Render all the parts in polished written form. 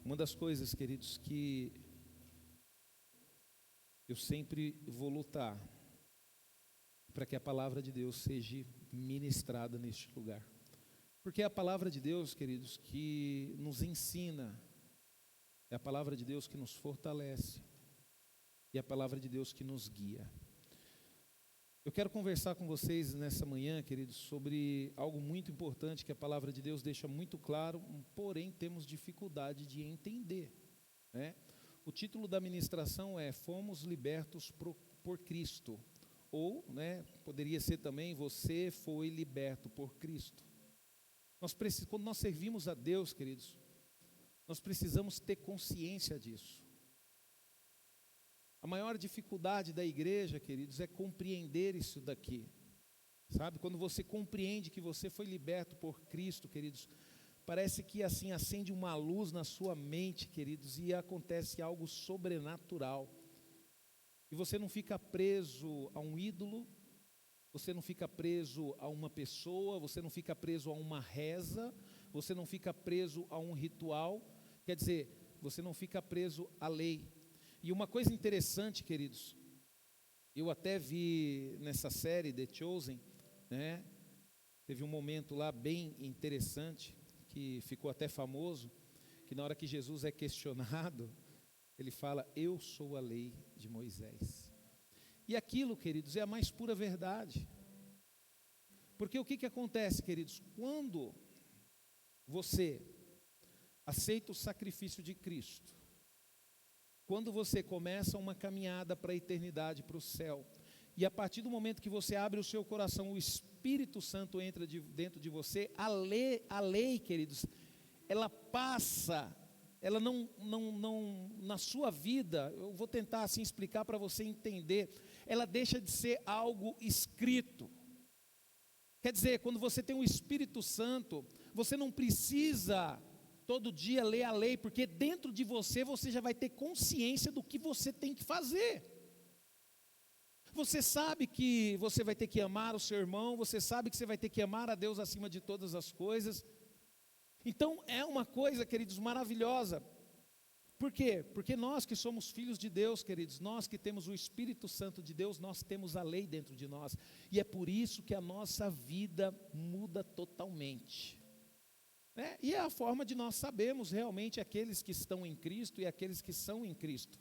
Uma das coisas, queridos, que eu sempre vou lutar para que a palavra de Deus seja ministrada neste lugar. Porque é a palavra de Deus, queridos, que nos ensina, é a palavra de Deus que nos fortalece, e é a palavra de Deus que nos guia. Eu quero conversar com vocês nessa manhã, queridos, sobre algo muito importante que a palavra de Deus deixa muito claro, porém temos dificuldade de entender, né? O título da ministração é Fomos Libertos por Cristo, ou, né, poderia ser também Você foi liberto por Cristo. Quando nós servimos a Deus, queridos, nós precisamos ter consciência disso. A maior dificuldade da igreja, queridos, é compreender isso daqui, sabe? Quando você compreende que você foi liberto por Cristo, queridos, parece que assim acende uma luz na sua mente, queridos, e acontece algo sobrenatural. E você não fica preso a um ídolo, você não fica preso a uma pessoa, você não fica preso a uma reza, você não fica preso a um ritual, quer dizer, você não fica preso à lei. E uma coisa interessante, queridos, eu até vi nessa série The Chosen, né? Teve um momento lá bem interessante, que ficou até famoso, que na hora que Jesus é questionado, ele fala, eu sou a lei de Moisés. E aquilo, queridos, é a mais pura verdade. Porque o que acontece, queridos? Quando você aceita o sacrifício de Cristo, quando você começa uma caminhada para a eternidade, para o céu, e a partir do momento que você abre o seu coração, o Espírito Santo entra dentro de você, a lei, queridos, ela passa, ela não, na sua vida, eu vou tentar assim explicar para você entender, ela deixa de ser algo escrito. Quer dizer, quando você tem o Espírito Santo, você não precisa todo dia ler a lei, porque dentro de você, você já vai ter consciência do que você tem que fazer. Você sabe que você vai ter que amar o seu irmão, você sabe que você vai ter que amar a Deus acima de todas as coisas. Então é uma coisa, queridos, maravilhosa. Por quê? Porque nós que somos filhos de Deus, queridos, nós que temos o Espírito Santo de Deus, nós temos a lei dentro de nós. E é por isso que a nossa vida muda totalmente. E é a forma de nós sabermos realmente aqueles que estão em Cristo e aqueles que são em Cristo.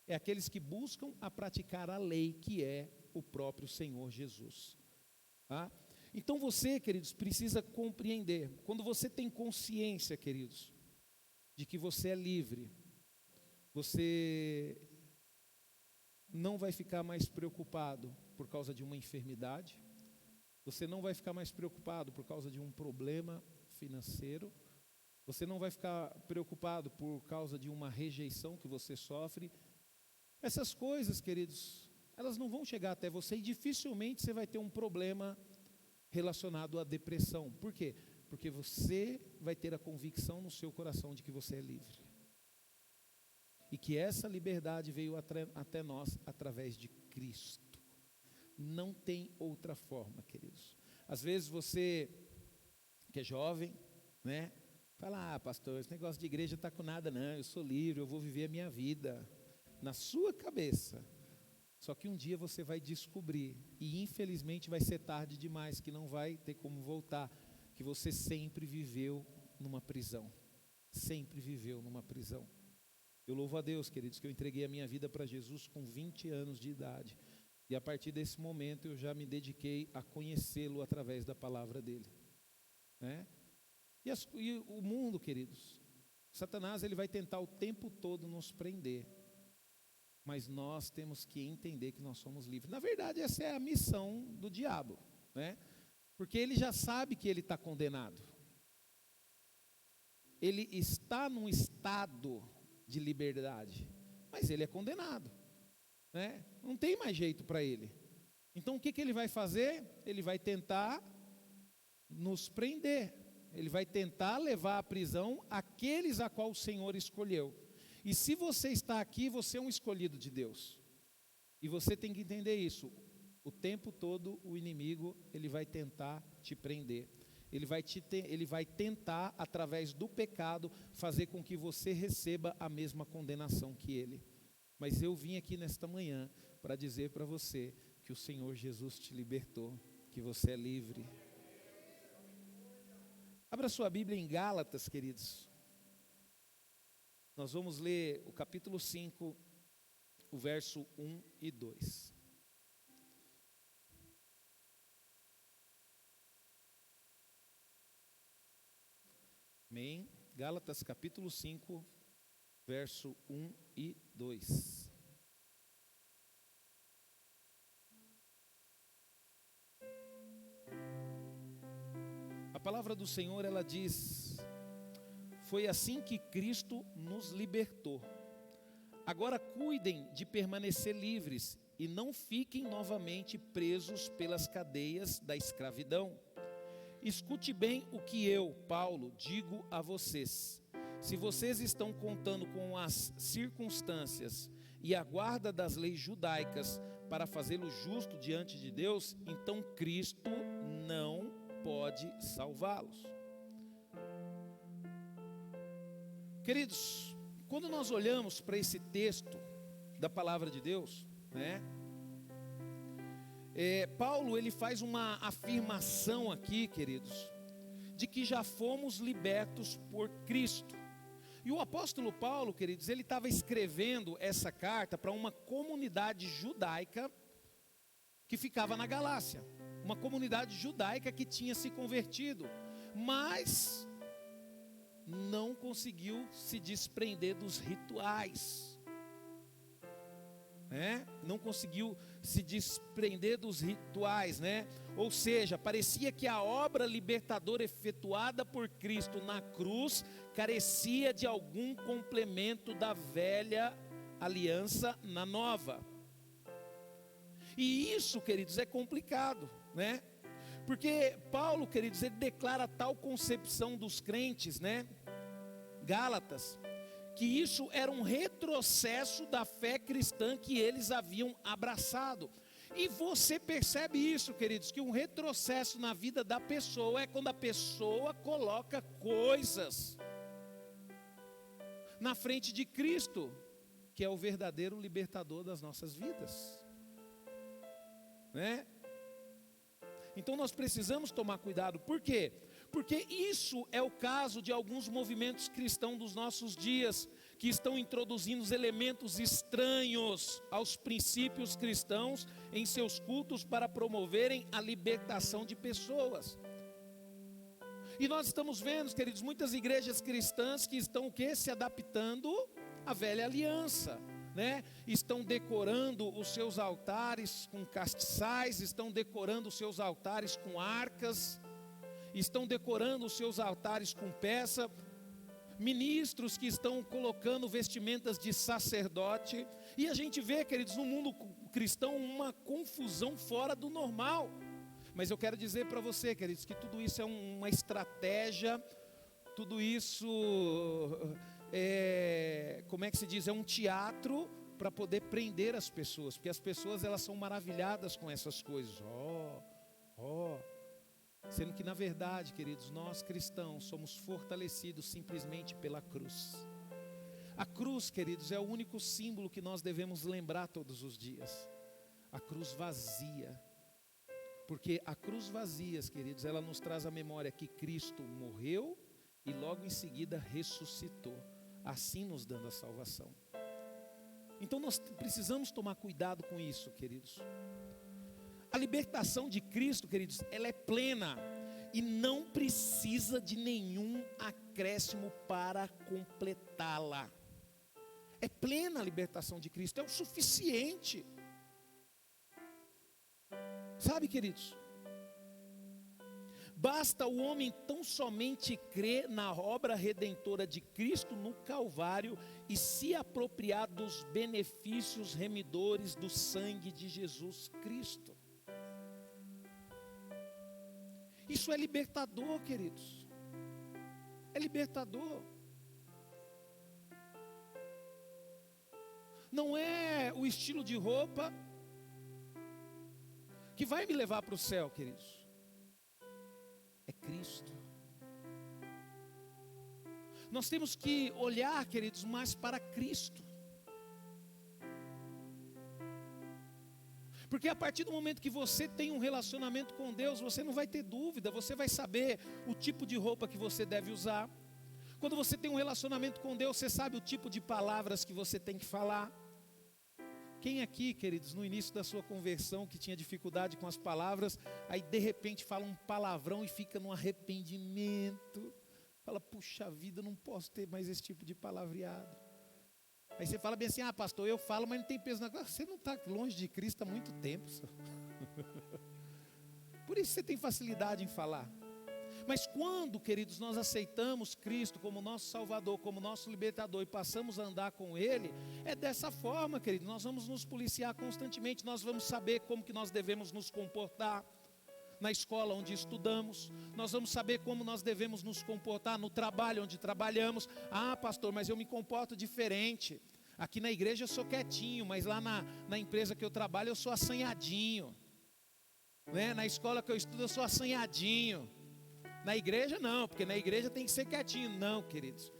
É aqueles que buscam a praticar a lei, que é o próprio Senhor Jesus. Tá? Então você, queridos, precisa compreender. Quando você tem consciência, queridos, de que você é livre, você não vai ficar mais preocupado por causa de uma enfermidade, você não vai ficar mais preocupado por causa de um problema financeiro, você não vai ficar preocupado por causa de uma rejeição que você sofre. Essas coisas, queridos, elas não vão chegar até você e dificilmente você vai ter um problema relacionado à depressão. Por quê? Porque você vai ter a convicção no seu coração de que você é livre. E que essa liberdade veio até nós através de Cristo. Não tem outra forma, queridos. Às vezes você que é jovem, né? Fala, pastor, esse negócio de igreja está com nada não, eu sou livre, eu vou viver a minha vida. Na sua cabeça. Só que um dia você vai descobrir, e infelizmente vai ser tarde demais, que não vai ter como voltar, que você sempre viveu numa prisão. Sempre viveu numa prisão. Eu louvo a Deus, queridos, que eu entreguei a minha vida para Jesus com 20 anos de idade. E a partir desse momento eu já me dediquei a conhecê-lo através da palavra dele. Né? E o mundo, queridos, Satanás ele vai tentar o tempo todo nos prender, mas nós temos que entender que nós somos livres. Na verdade, essa é a missão do diabo, né? Porque ele já sabe que ele está condenado, ele está num estado de liberdade, mas ele é condenado, né? Não tem mais jeito para ele. Então o que ele vai fazer? Ele vai tentar nos prender, ele vai tentar levar à prisão aqueles a qual o Senhor escolheu. E se você está aqui, você é um escolhido de Deus, e você tem que entender isso, o tempo todo o inimigo, ele vai tentar te prender, ele vai tentar, através do pecado, fazer com que você receba a mesma condenação que ele. Mas eu vim aqui nesta manhã para dizer para você que o Senhor Jesus te libertou, que você é livre. Abra sua Bíblia em Gálatas, queridos. Nós vamos ler o capítulo 5, o verso 1 e 2. Amém? Gálatas capítulo 5, verso 1 e 2. A palavra do Senhor, ela diz: foi assim que Cristo nos libertou. Agora cuidem de permanecer livres e não fiquem novamente presos pelas cadeias da escravidão. Escute bem o que eu, Paulo, digo a vocês. Se vocês estão contando com as circunstâncias e a guarda das leis judaicas para fazê-lo justo diante de Deus, então Cristo não pode salvá-los. Queridos, quando nós olhamos para esse texto da palavra de Deus, Paulo, ele faz uma afirmação aqui, queridos, de que já fomos libertos por Cristo. E o apóstolo Paulo, queridos, ele estava escrevendo essa carta para uma comunidade judaica que ficava na Galácia. Uma comunidade judaica que tinha se convertido, mas não conseguiu se desprender dos rituais. Não conseguiu se desprender dos rituais, Ou seja, parecia que a obra libertadora efetuada por Cristo na cruz carecia de algum complemento da velha aliança na nova. E isso, queridos, é complicado, Porque Paulo, queridos, ele declara tal concepção dos crentes, Gálatas, que isso era um retrocesso da fé cristã que eles haviam abraçado. E você percebe isso, queridos, que um retrocesso na vida da pessoa é quando a pessoa coloca coisas na frente de Cristo, que é o verdadeiro libertador das nossas vidas, Então nós precisamos tomar cuidado. Por quê? Porque isso é o caso de alguns movimentos cristãos dos nossos dias, que estão introduzindo elementos estranhos aos princípios cristãos em seus cultos para promoverem a libertação de pessoas. E nós estamos vendo, queridos, muitas igrejas cristãs que estão o quê? Se adaptando à velha aliança. Estão decorando os seus altares com castiçais, estão decorando os seus altares com arcas, estão decorando os seus altares com peça, ministros que estão colocando vestimentas de sacerdote, e a gente vê, queridos, no mundo cristão uma confusão fora do normal. Mas eu quero dizer para você, queridos, que tudo isso é uma estratégia, tudo isso é um teatro para poder prender as pessoas, porque as pessoas, elas são maravilhadas com essas coisas, sendo que na verdade, queridos, nós cristãos somos fortalecidos simplesmente pela cruz. A cruz, queridos, é o único símbolo que nós devemos lembrar todos os dias, a cruz vazia, porque a cruz vazia, queridos, ela nos traz a memória que Cristo morreu e logo em seguida ressuscitou, assim nos dando a salvação. Então nós precisamos tomar cuidado com isso, queridos. A libertação de Cristo, queridos, ela é plena e não precisa de nenhum acréscimo para completá-la. É plena a libertação de Cristo, é o suficiente. Sabe, queridos? Basta o homem tão somente crer na obra redentora de Cristo no Calvário e se apropriar dos benefícios remidores do sangue de Jesus Cristo. Isso é libertador, queridos. É libertador. Não é o estilo de roupa que vai me levar para o céu, queridos. é Cristo. Nós temos que olhar, queridos, mais para Cristo. Porque a partir do momento que você tem um relacionamento com Deus, você não vai ter dúvida, você vai saber o tipo de roupa que você deve usar. Quando você tem um relacionamento com Deus, você sabe o tipo de palavras que você tem que falar. Quem aqui, queridos, no início da sua conversão, que tinha dificuldade com as palavras, aí de repente fala um palavrão e fica num arrependimento. Fala, puxa vida, não posso ter mais esse tipo de palavreado. Aí você fala bem assim, pastor, eu falo, mas não tem peso na coisa. Você não está longe de Cristo há muito tempo. Por isso você tem facilidade em falar. Mas quando, queridos, nós aceitamos Cristo como nosso Salvador, como nosso libertador e passamos a andar com Ele, é dessa forma, queridos, nós vamos nos policiar constantemente, nós vamos saber como que nós devemos nos comportar na escola onde estudamos, nós vamos saber como nós devemos nos comportar no trabalho onde trabalhamos. Pastor, mas eu me comporto diferente. Aqui na igreja eu sou quietinho, mas lá na empresa que eu trabalho eu sou assanhadinho. Né? Na escola que eu estudo eu sou assanhadinho. Na igreja não, porque na igreja tem que ser quietinho. Não, queridos.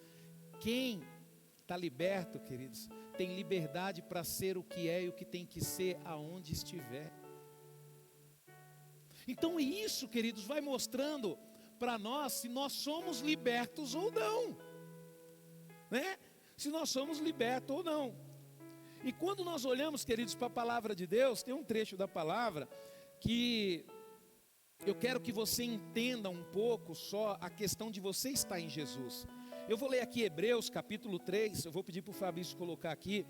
Quem está liberto, queridos, tem liberdade para ser o que é e o que tem que ser aonde estiver. Então isso, queridos, vai mostrando para nós se nós somos libertos ou não, né? Se nós somos libertos ou não. E quando nós olhamos, queridos, para a palavra de Deus, tem um trecho da palavra que eu quero que você entenda um pouco só a questão de você estar em Jesus. Eu vou ler aqui Hebreus capítulo 3, eu vou pedir para o Fabrício colocar aqui,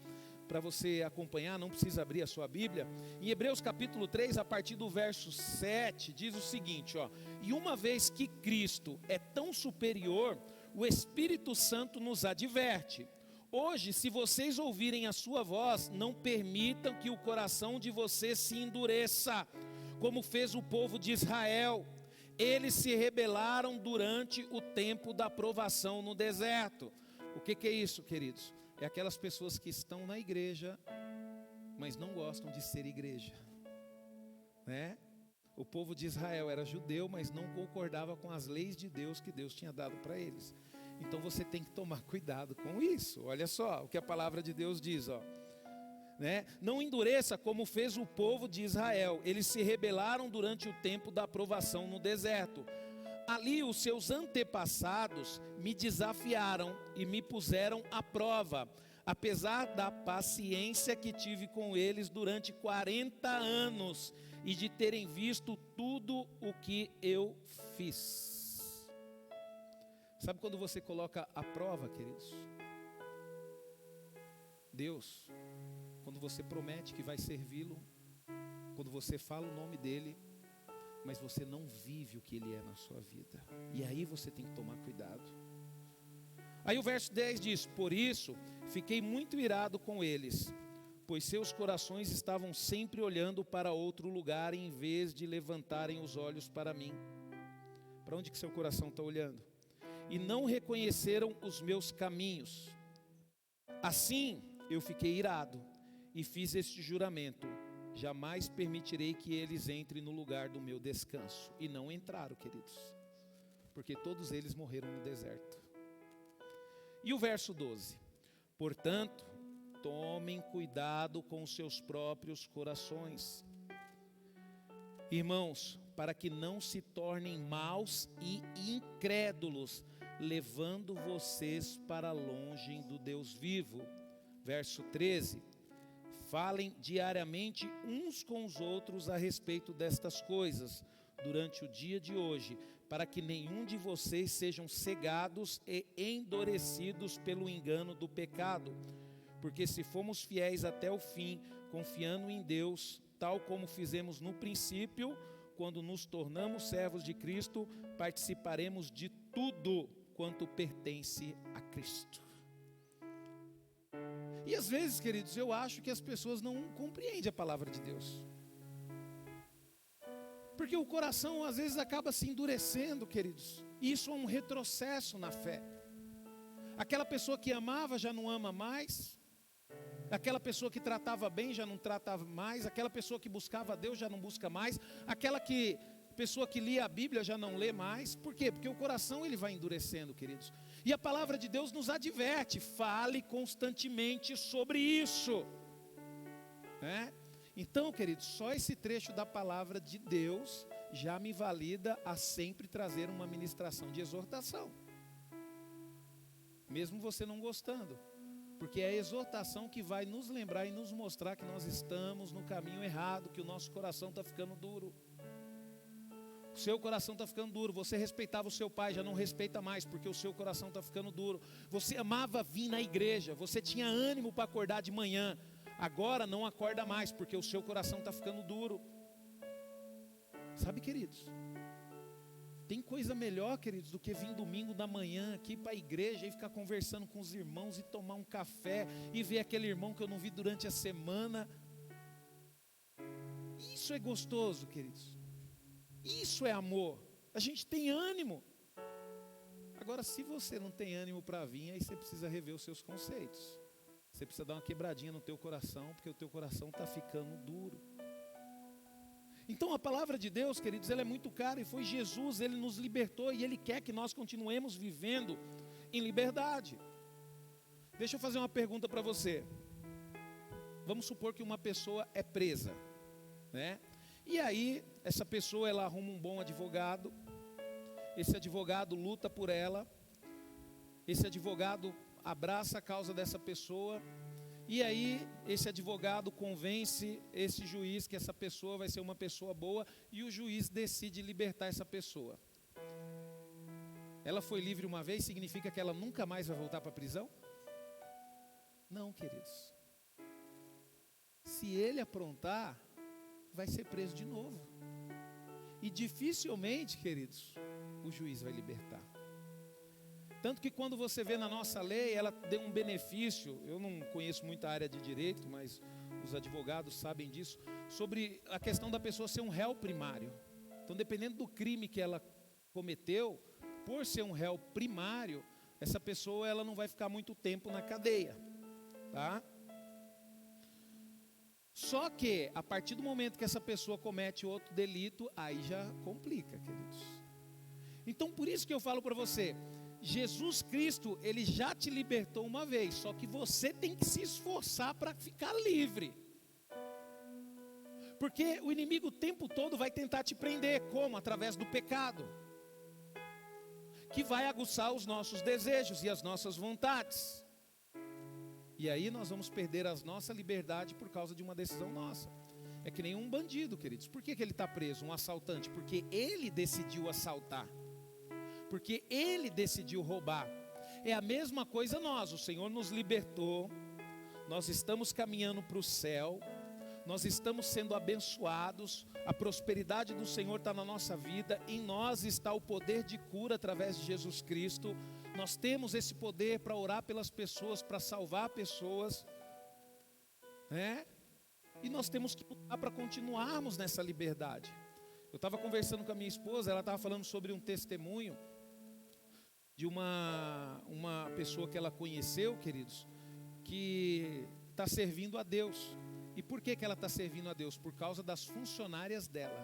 para você acompanhar, não precisa abrir a sua Bíblia. Em Hebreus capítulo 3, a partir do verso 7, diz o seguinte, e uma vez que Cristo é tão superior, o Espírito Santo nos adverte. Hoje, se vocês ouvirem a sua voz, não permitam que o coração de vocês se endureça, como fez o povo de Israel. Eles se rebelaram durante o tempo da provação no deserto. O que é isso, queridos? É aquelas pessoas que estão na igreja, mas não gostam de ser igreja, né? O povo de Israel era judeu, mas não concordava com as leis de Deus que Deus tinha dado para eles. Então você tem que tomar cuidado com isso. Olha só o que a palavra de Deus diz, né? Não endureça como fez o povo de Israel. Eles se rebelaram durante o tempo da provação no deserto. Ali os seus antepassados me desafiaram e me puseram à prova, apesar da paciência que tive com eles durante 40 anos e de terem visto tudo o que eu fiz. Sabe quando você coloca à prova, queridos? Deus, quando você promete que vai servi-lo, quando você fala o nome dele, mas você não vive o que ele é na sua vida. E aí você tem que tomar cuidado. Aí o verso 10 diz: por isso fiquei muito irado com eles, pois seus corações estavam sempre olhando para outro lugar, em vez de levantarem os olhos para mim. Para onde que seu coração está olhando? E não reconheceram os meus caminhos. Assim eu fiquei irado e fiz este juramento: jamais permitirei que eles entrem no lugar do meu descanso. E não entraram, queridos, porque todos eles morreram no deserto. E o verso 12: portanto, tomem cuidado com os seus próprios corações, irmãos, para que não se tornem maus e incrédulos, levando vocês para longe do Deus vivo. Verso 13: falem diariamente uns com os outros a respeito destas coisas durante o dia de hoje, para que nenhum de vocês sejam cegados e endurecidos pelo engano do pecado. Porque se formos fiéis até o fim, confiando em Deus, tal como fizemos no princípio, quando nos tornamos servos de Cristo, participaremos de tudo quanto pertence a Cristo. E às vezes, queridos, eu acho que as pessoas não compreendem a palavra de Deus. Porque o coração às vezes acaba se endurecendo, queridos. E isso é um retrocesso na fé. Aquela pessoa que amava já não ama mais. Aquela pessoa que tratava bem já não trata mais. Aquela pessoa que buscava a Deus já não busca mais. Aquela que pessoa que lia a Bíblia já não lê mais. Por quê? Porque o coração ele vai endurecendo, queridos. E a palavra de Deus nos adverte, fale constantemente sobre isso. Então, queridos, só esse trecho da palavra de Deus já me valida a sempre trazer uma ministração de exortação. Mesmo você não gostando. Porque é a exortação que vai nos lembrar e nos mostrar que nós estamos no caminho errado, que o nosso coração está ficando duro. O seu coração está ficando duro. Você respeitava o seu pai, já não respeita mais, porque o seu coração está ficando duro. Você amava vir na igreja, você tinha ânimo para acordar de manhã. Agora não acorda mais, porque o seu coração está ficando duro. Sabe, queridos? Tem coisa melhor, queridos, do que vir domingo da manhã aqui para a igreja e ficar conversando com os irmãos e tomar um café e ver aquele irmão que eu não vi durante a semana. Isso é gostoso, queridos. Isso é amor. A gente tem ânimo. Agora, se você não tem ânimo para vir, aí você precisa rever os seus conceitos. Você precisa dar uma quebradinha no teu coração, porque o teu coração está ficando duro. Então a palavra de Deus, queridos, ela é muito cara, e foi Jesus, Ele nos libertou, e Ele quer que nós continuemos vivendo em liberdade. Deixa eu fazer uma pergunta para você. Vamos supor que uma pessoa é presa, né? E aí, essa pessoa, ela arruma um bom advogado, esse advogado luta por ela, esse advogado abraça a causa dessa pessoa, e aí esse advogado convence esse juiz que essa pessoa vai ser uma pessoa boa, e o juiz decide libertar essa pessoa. Ela foi livre uma vez, significa que ela nunca mais vai voltar para a prisão? Não, queridos. Se ele aprontar, vai ser preso de novo. E dificilmente, queridos, o juiz vai libertar. Tanto que quando você vê na nossa lei, ela deu um benefício, eu não conheço muita área de direito, mas os advogados sabem disso, sobre a questão da pessoa ser um réu primário. Então, dependendo do crime que ela cometeu, por ser um réu primário, essa pessoa ela não vai ficar muito tempo na cadeia, tá? Só que, a partir do momento que essa pessoa comete outro delito, aí já complica, queridos. Então, por isso que eu falo para você, Jesus Cristo, Ele já te libertou uma vez, só que você tem que se esforçar para ficar livre. Porque o inimigo o tempo todo vai tentar te prender, como? Através do pecado, que vai aguçar os nossos desejos e as nossas vontades. E aí nós vamos perder a nossa liberdade por causa de uma decisão nossa. É que nem um bandido, queridos. Por que ele está preso? Um assaltante? Porque ele decidiu assaltar. Porque ele decidiu roubar. É a mesma coisa nós, o Senhor nos libertou, nós estamos caminhando para o céu, nós estamos sendo abençoados, a prosperidade do Senhor está na nossa vida, em nós está o poder de cura através de Jesus Cristo, nós temos esse poder para orar pelas pessoas, para salvar pessoas, né? E nós temos que lutar para continuarmos nessa liberdade. Eu estava conversando com a minha esposa, ela estava falando sobre um testemunho, de uma pessoa que ela conheceu, queridos, que está servindo a Deus. E por que ela está servindo a Deus? Por causa das funcionárias dela.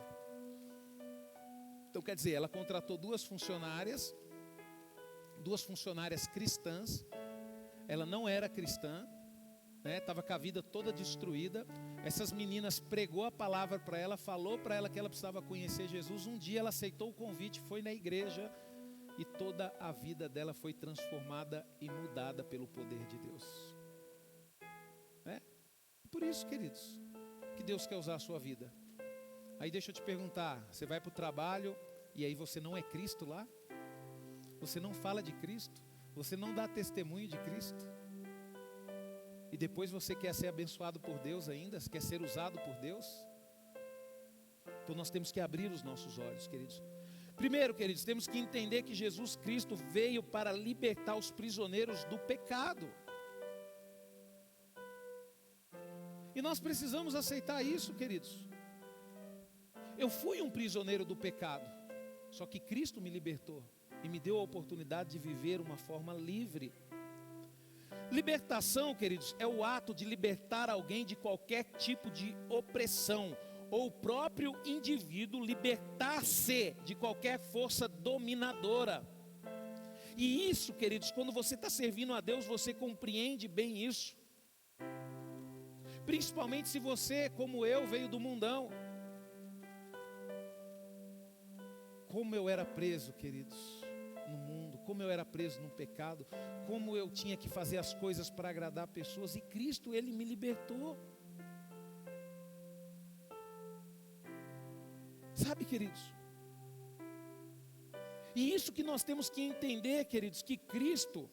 Então quer dizer, ela contratou duas funcionárias cristãs. Ela não era cristã, né? Estava com a vida toda destruída. Essas meninas pregou a palavra para ela, falou para ela que ela precisava conhecer Jesus. Um dia ela aceitou o convite, foi na igreja, e toda a vida dela foi transformada e mudada pelo poder de Deus. Por isso, queridos, que Deus quer usar a sua vida. Aí deixa eu te perguntar, você vai para o trabalho e aí você não é Cristo lá? Você não fala de Cristo? Você não dá testemunho de Cristo? E depois você quer ser abençoado por Deus ainda? Quer ser usado por Deus? Então nós temos que abrir os nossos olhos, queridos. Primeiro, queridos, temos que entender que Jesus Cristo veio para libertar os prisioneiros do pecado. E nós precisamos aceitar isso, queridos. Eu fui um prisioneiro do pecado, só que Cristo me libertou e me deu a oportunidade de viver uma forma livre. Libertação, queridos, é o ato de libertar alguém de qualquer tipo de opressão ou o próprio indivíduo libertar-se de qualquer força dominadora. E isso, queridos, quando você está servindo a Deus, você compreende bem isso. Principalmente se você, como eu, veio do mundão. Como eu era preso, queridos, no mundo, como eu era preso no pecado, como eu tinha que fazer as coisas para agradar pessoas, e Cristo, Ele me libertou. Sabe, queridos? E isso que nós temos que entender, queridos, que Cristo,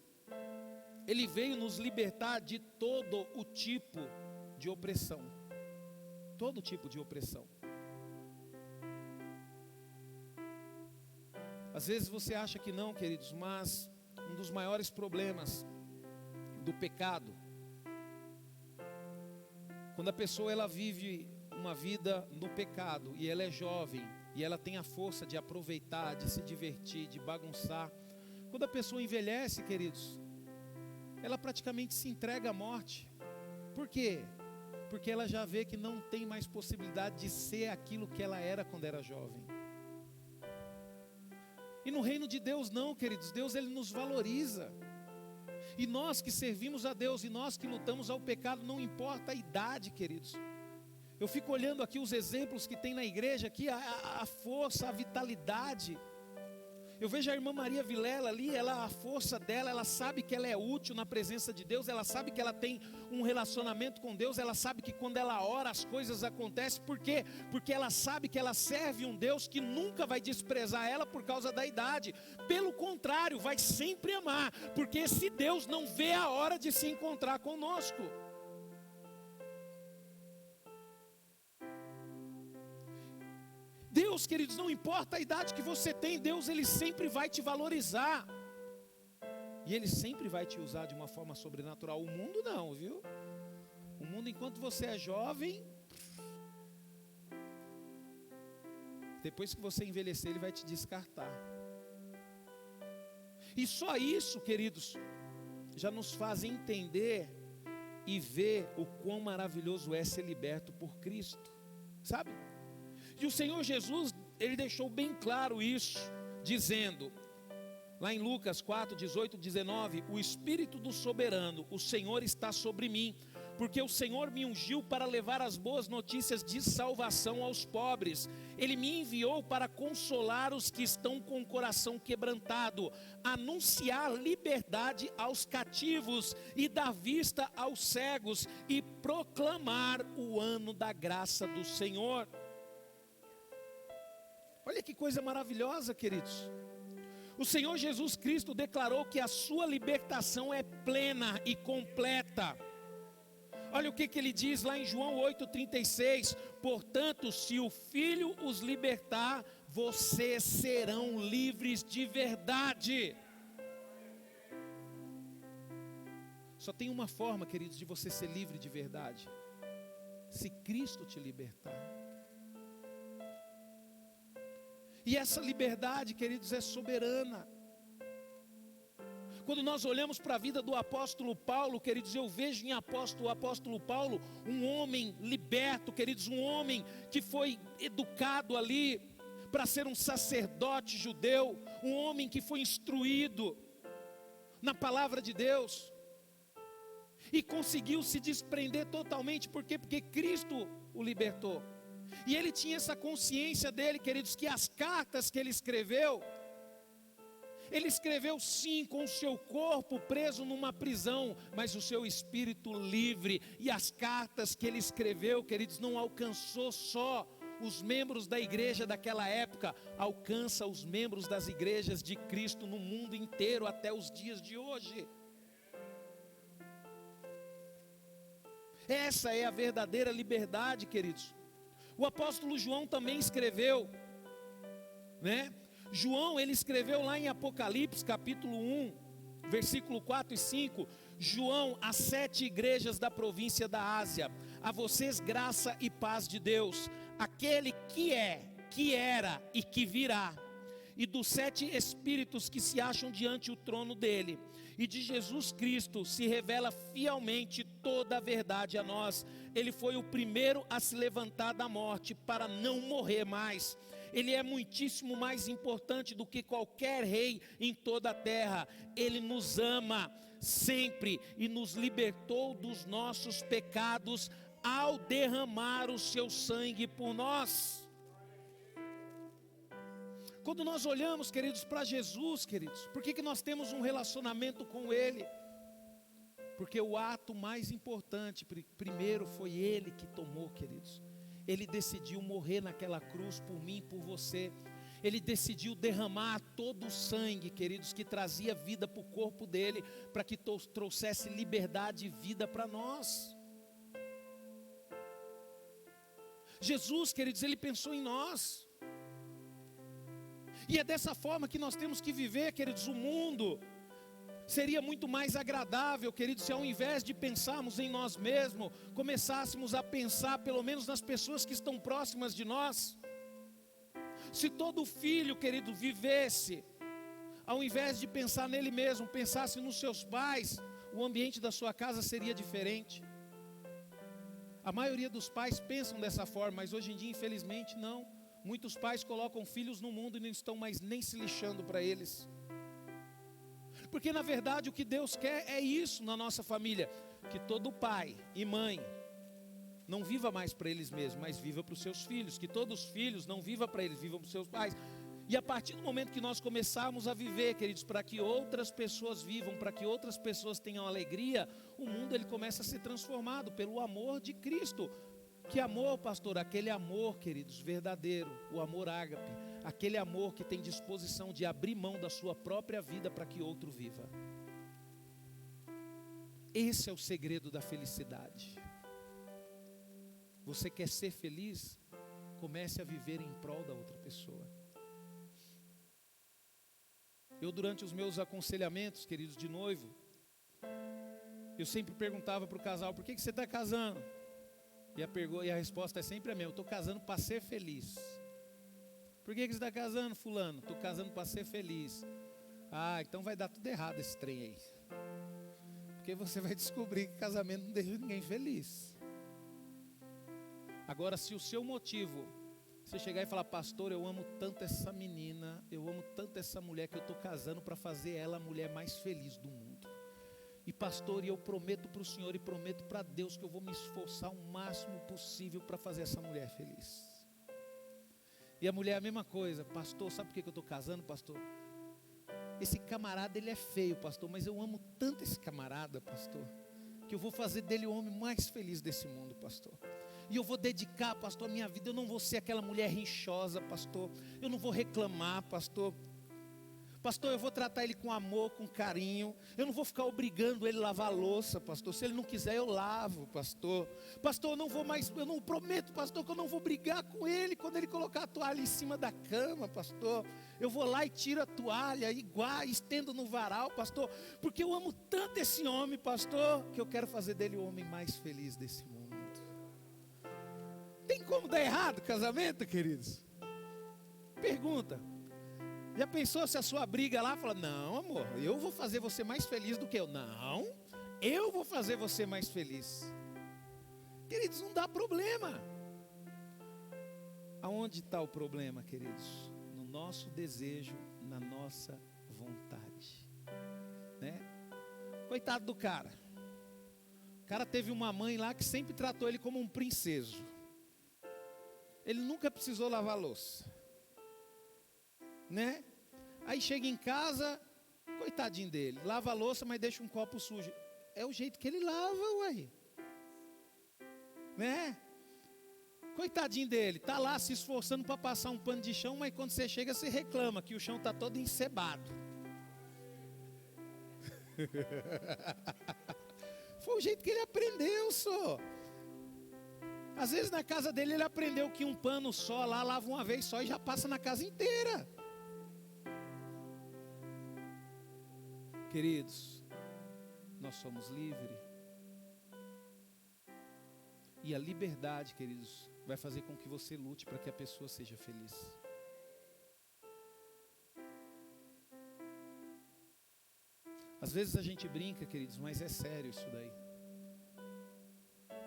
Ele veio nos libertar de todo o tipo de opressão. Todo tipo de opressão. Às vezes você acha que não, queridos, mas um dos maiores problemas do pecado, quando a pessoa ela vive uma vida no pecado e ela é jovem e ela tem a força de aproveitar, de se divertir, de bagunçar, quando a pessoa envelhece, queridos, ela praticamente se entrega à morte. Por quê? Porque ela já vê que não tem mais possibilidade de ser aquilo que ela era quando era jovem. E no reino de Deus não, queridos, Deus Ele nos valoriza. E nós que servimos a Deus, e nós que lutamos ao pecado, não importa a idade, queridos. Eu fico olhando aqui os exemplos que tem na igreja, aqui a força, a vitalidade. Eu vejo a irmã Maria Vilela ali, a força dela, ela sabe que ela é útil na presença de Deus, ela sabe que ela tem um relacionamento com Deus, ela sabe que quando ela ora as coisas acontecem. Por quê? Porque ela sabe que ela serve um Deus que nunca vai desprezar ela por causa da idade. Pelo contrário, vai sempre amar, porque esse Deus não vê a hora de se encontrar conosco. Deus, queridos, não importa a idade que você tem, Deus, Ele sempre vai te valorizar. E Ele sempre vai te usar de uma forma sobrenatural. O mundo não, viu? O mundo, enquanto você é jovem, depois que você envelhecer, ele vai te descartar. E só isso, queridos, já nos faz entender e ver o quão maravilhoso é ser liberto por Cristo, sabe? E o Senhor Jesus, Ele deixou bem claro isso, dizendo, lá em Lucas 4, 18, 19, o Espírito do Soberano, o Senhor está sobre mim, porque o Senhor me ungiu para levar as boas notícias de salvação aos pobres. Ele me enviou para consolar os que estão com o coração quebrantado, anunciar liberdade aos cativos e dar vista aos cegos, e proclamar o ano da graça do Senhor. Olha que coisa maravilhosa, queridos. O Senhor Jesus Cristo declarou que a sua libertação é plena e completa. Olha o que ele diz lá em João 8,36. Portanto, se o Filho os libertar, vocês serão livres de verdade. Só tem uma forma, queridos, de você ser livre de verdade: se Cristo te libertar. E essa liberdade, queridos, é soberana. Quando nós olhamos para a vida do apóstolo Paulo, queridos, eu vejo em o apóstolo Paulo um homem liberto, queridos, um homem que foi educado ali para ser um sacerdote judeu, um homem que foi instruído na palavra de Deus e conseguiu se desprender totalmente. Por quê? Porque Cristo o libertou. E ele tinha essa consciência dele, queridos, que as cartas que ele escreveu sim com o seu corpo preso numa prisão, mas o seu espírito livre. E as cartas que ele escreveu, queridos, não alcançou só os membros da igreja daquela época, alcança os membros das igrejas de Cristo no mundo inteiro até os dias de hoje. Essa é a verdadeira liberdade, queridos. O apóstolo João também escreveu, né? João, ele escreveu lá em Apocalipse, capítulo 1, versículo 4 e 5. João, às 7 igrejas da província da Ásia: a vocês graça e paz de Deus, aquele que é, que era e que virá, e dos 7 espíritos que se acham diante do trono dele, e de Jesus Cristo se revela fielmente toda a verdade a nós. Ele foi o primeiro a se levantar da morte para não morrer mais. Ele é muitíssimo mais importante do que qualquer rei em toda a terra. Ele nos ama sempre e nos libertou dos nossos pecados ao derramar o seu sangue por nós. Quando nós olhamos, queridos, para Jesus, queridos, por que nós temos um relacionamento com Ele? Porque o ato mais importante, primeiro foi Ele que tomou, queridos. Ele decidiu morrer naquela cruz por mim e por você. Ele decidiu derramar todo o sangue, queridos, que trazia vida para o corpo dele, para que trouxesse liberdade e vida para nós. Jesus, queridos, Ele pensou em nós. E é dessa forma que nós temos que viver, queridos. O mundo seria muito mais agradável, queridos, se ao invés de pensarmos em nós mesmos, começássemos a pensar pelo menos nas pessoas que estão próximas de nós. Se todo filho, querido, vivesse, ao invés de pensar nele mesmo, pensasse nos seus pais, o ambiente da sua casa seria diferente. A maioria dos pais pensam dessa forma, mas hoje em dia, infelizmente, não. Muitos pais colocam filhos no mundo e não estão mais nem se lixando para eles. Porque na verdade o que Deus quer é isso na nossa família. Que todo pai e mãe não viva mais para eles mesmos, mas viva para os seus filhos. Que todos os filhos não vivam para eles, vivam para os seus pais. E a partir do momento que nós começarmos a viver, queridos, para que outras pessoas vivam, para que outras pessoas tenham alegria, o mundo ele começa a ser transformado pelo amor de Cristo. Que amor, pastor? Aquele amor, queridos, verdadeiro, o amor ágape, aquele amor que tem disposição de abrir mão da sua própria vida para que outro viva. Esse é o segredo da felicidade. Você quer ser feliz? Comece a viver em prol da outra pessoa. Eu, durante os meus aconselhamentos, queridos, de noivo, eu sempre perguntava para o casal: por que você está casando? E a resposta é sempre a mesma: eu estou casando para ser feliz. Por que você está casando, fulano? Estou casando para ser feliz. Ah, então vai dar tudo errado esse trem aí. Porque você vai descobrir que casamento não deixa ninguém feliz. Agora, se o seu motivo, você chegar e falar: pastor, eu amo tanto essa menina, eu amo tanto essa mulher, que eu estou casando para fazer ela a mulher mais feliz do mundo. E pastor, eu prometo para o Senhor e prometo para Deus que eu vou me esforçar o máximo possível para fazer essa mulher feliz. E a mulher é a mesma coisa: pastor, sabe por que eu estou casando, pastor? Esse camarada, ele é feio, pastor, mas eu amo tanto esse camarada, pastor, que eu vou fazer dele o homem mais feliz desse mundo, pastor. E eu vou dedicar, pastor, a minha vida. Eu não vou ser aquela mulher rinchosa, pastor. Eu não vou reclamar, pastor. Pastor, eu vou tratar ele com amor, com carinho. Eu não vou ficar obrigando ele a lavar a louça, pastor. Se ele não quiser, eu lavo, pastor. Pastor, eu não prometo, pastor, que eu não vou brigar com ele quando ele colocar a toalha em cima da cama, pastor. Eu vou lá e tiro a toalha, igual, estendo no varal, pastor. Porque eu amo tanto esse homem, pastor, que eu quero fazer dele o homem mais feliz desse mundo. Tem como dar errado o casamento, queridos? Pergunta. Já pensou se a sua briga lá fala: não, amor, eu vou fazer você mais feliz do que eu. Não, eu vou fazer você mais feliz. Queridos, não dá problema. Aonde está o problema, queridos? No nosso desejo, na nossa vontade, né? Coitado do cara. O cara teve uma mãe lá que sempre tratou ele como um princeso. Ele nunca precisou lavar louça, né? Aí chega em casa, coitadinho dele, lava a louça, mas deixa um copo sujo. É o jeito que ele lava, uai, né? Coitadinho dele, tá lá se esforçando para passar um pano de chão, mas quando você chega, você reclama que o chão tá todo encebado. Foi o jeito que ele aprendeu, só. Às vezes na casa dele ele aprendeu que um pano só lá lava uma vez só e já passa na casa inteira. Queridos, nós somos livres. E a liberdade, queridos, vai fazer com que você lute para que a pessoa seja feliz. Às vezes a gente brinca, queridos, mas é sério isso daí.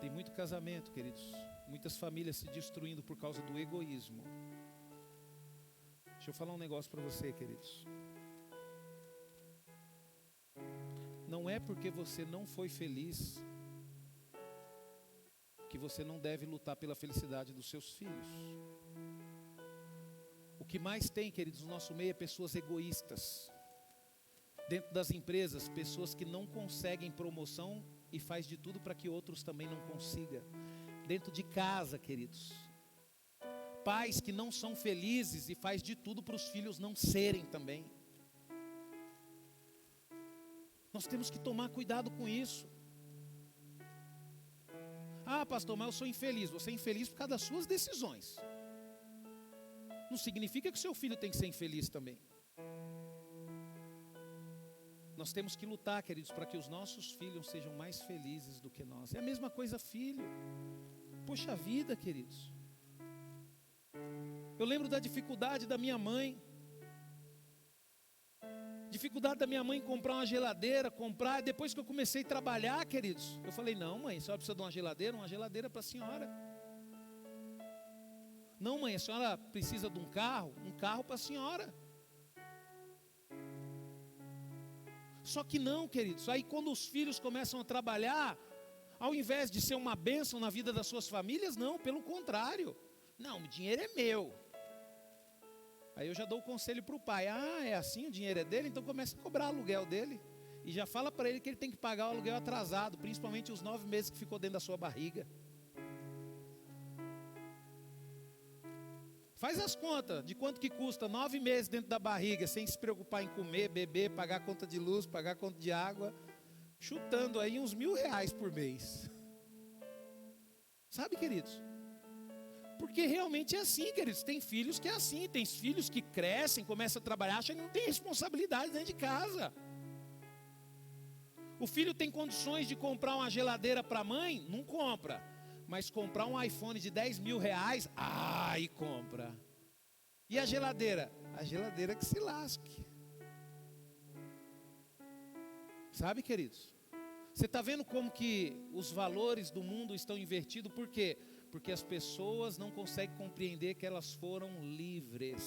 Tem muito casamento, queridos, muitas famílias se destruindo por causa do egoísmo. Deixa eu falar um negócio para você, queridos. Não é porque você não foi feliz que você não deve lutar pela felicidade dos seus filhos. O que mais tem, queridos, no nosso meio é pessoas egoístas. Dentro das empresas, pessoas que não conseguem promoção e faz de tudo para que outros também não consigam. Dentro de casa, queridos, pais que não são felizes e faz de tudo para os filhos não serem também. Nós temos que tomar cuidado com isso. Ah, pastor, mas eu sou infeliz. Você é infeliz por causa das suas decisões. Não significa que seu filho tem que ser infeliz também. Nós temos que lutar, queridos, para que os nossos filhos sejam mais felizes do que nós. É a mesma coisa, filho. Poxa vida, queridos. Eu lembro da dificuldade da minha mãe. Dificuldade da minha mãe em comprar uma geladeira, depois que eu comecei a trabalhar, queridos, eu falei, não mãe, a senhora precisa de uma geladeira para a senhora. Não mãe, a senhora precisa de um carro para a senhora. Só que não, queridos, aí quando os filhos começam a trabalhar, ao invés de ser uma bênção na vida das suas famílias, não, pelo contrário. Não, o dinheiro é meu. Aí eu já dou o conselho para o pai, é assim, o dinheiro é dele, então começa a cobrar o aluguel dele. E já fala para ele que ele tem que pagar o aluguel atrasado, principalmente os 9 meses que ficou dentro da sua barriga. Faz as contas de quanto que custa 9 meses dentro da barriga, sem se preocupar em comer, beber, pagar conta de luz, pagar conta de água, chutando aí uns R$1.000 por mês. Sabe, queridos? Porque realmente é assim, queridos. Tem filhos que é assim, tem filhos que crescem, começam a trabalhar, acham que não tem responsabilidade dentro de casa. O filho tem condições de comprar uma geladeira para a mãe? Não compra. Mas comprar um iPhone de R$10.000, e compra. E a geladeira? A geladeira que se lasque. Sabe, queridos? Você está vendo como que os valores do mundo estão invertidos? Por quê? Porque as pessoas não conseguem compreender que elas foram livres.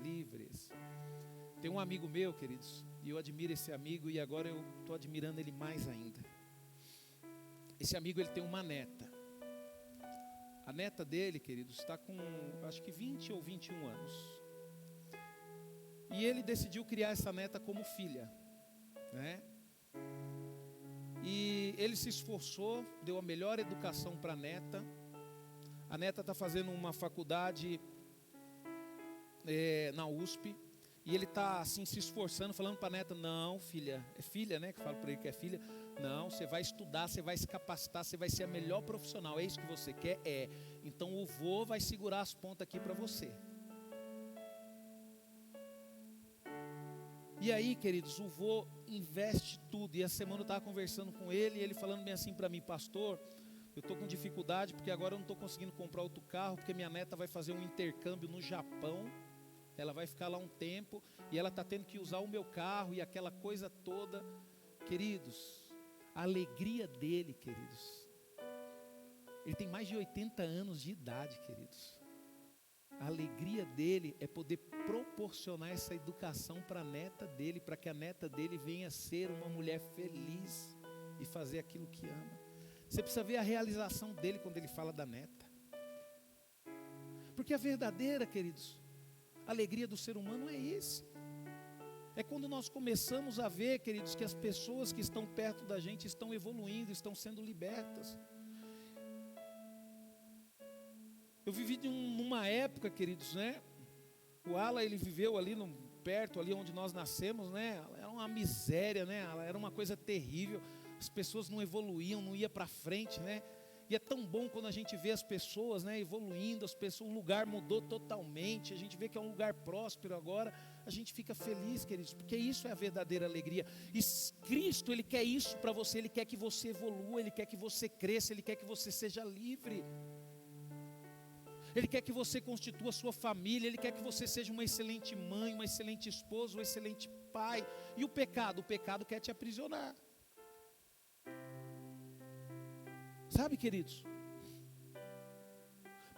Livres. Tem um amigo meu, queridos, e eu admiro esse amigo, e agora eu estou admirando ele mais ainda. Esse amigo, ele tem uma neta. A neta dele, queridos, está com, acho que 20 ou 21 anos. E ele decidiu criar essa neta como filha, né? E ele se esforçou, deu a melhor educação para a neta. A neta está fazendo uma faculdade na USP. E ele está assim se esforçando, falando para a neta, não filha, é filha, né, que fala para ele que é filha. Não, você vai estudar, você vai se capacitar, você vai ser a melhor profissional, é isso que você quer? É, então o vô vai segurar as pontas aqui para você. E aí, queridos, o vô investe tudo. E essa semana eu estava conversando com ele, e ele falando bem assim para mim, pastor, eu estou com dificuldade, porque agora eu não estou conseguindo comprar outro carro, porque minha neta vai fazer um intercâmbio no Japão. Ela vai ficar lá um tempo, e ela está tendo que usar o meu carro, e aquela coisa toda. Queridos, a alegria dele, queridos, ele tem mais de 80 anos de idade, queridos. A alegria dele é poder proporcionar essa educação para a neta dele, para que a neta dele venha ser uma mulher feliz e fazer aquilo que ama. Você precisa ver a realização dele quando ele fala da neta. Porque a verdadeira, queridos, alegria do ser humano é esse. É quando nós começamos a ver, queridos, que as pessoas que estão perto da gente estão evoluindo, estão sendo libertas. Eu vivi numa época, queridos, né? O Ala, ele viveu ali perto, ali onde nós nascemos, né? Era uma miséria, né? Era uma coisa terrível. As pessoas não evoluíam, não iam para frente, né? E é tão bom quando a gente vê as pessoas, né, evoluindo, o lugar mudou totalmente, a gente vê que é um lugar próspero agora, a gente fica feliz, queridos, porque isso é a verdadeira alegria. E Cristo, Ele quer isso para você, Ele quer que você evolua, Ele quer que você cresça, Ele quer que você seja livre. Ele quer que você constitua a sua família, Ele quer que você seja uma excelente mãe, uma excelente esposa, um excelente pai. E o pecado quer te aprisionar. Sabe, queridos?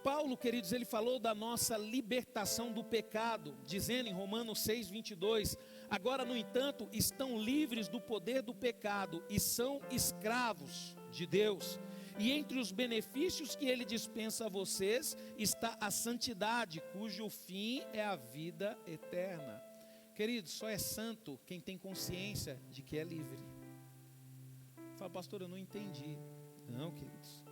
Paulo, queridos, ele falou da nossa libertação do pecado, dizendo em Romanos 6:22, agora, no entanto, estão livres do poder do pecado e são escravos de Deus. E entre os benefícios que ele dispensa a vocês, está a santidade, cujo fim é a vida eterna. Queridos, só é santo quem tem consciência de que é livre. Fala, pastor, eu não entendi. Não, queridos.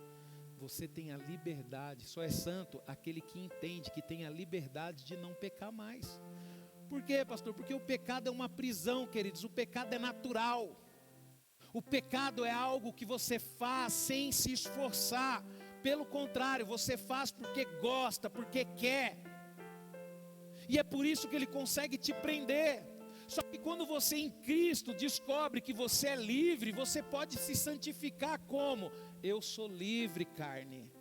Você tem a liberdade, só é santo aquele que entende que tem a liberdade de não pecar mais. Por quê, pastor? Porque o pecado é uma prisão, queridos, o pecado é natural. O pecado é algo que você faz sem se esforçar. Pelo contrário, você faz porque gosta, porque quer. E é por isso que ele consegue te prender. Só que quando você em Cristo descobre que você é livre, você pode se santificar como? Eu sou livre, carne.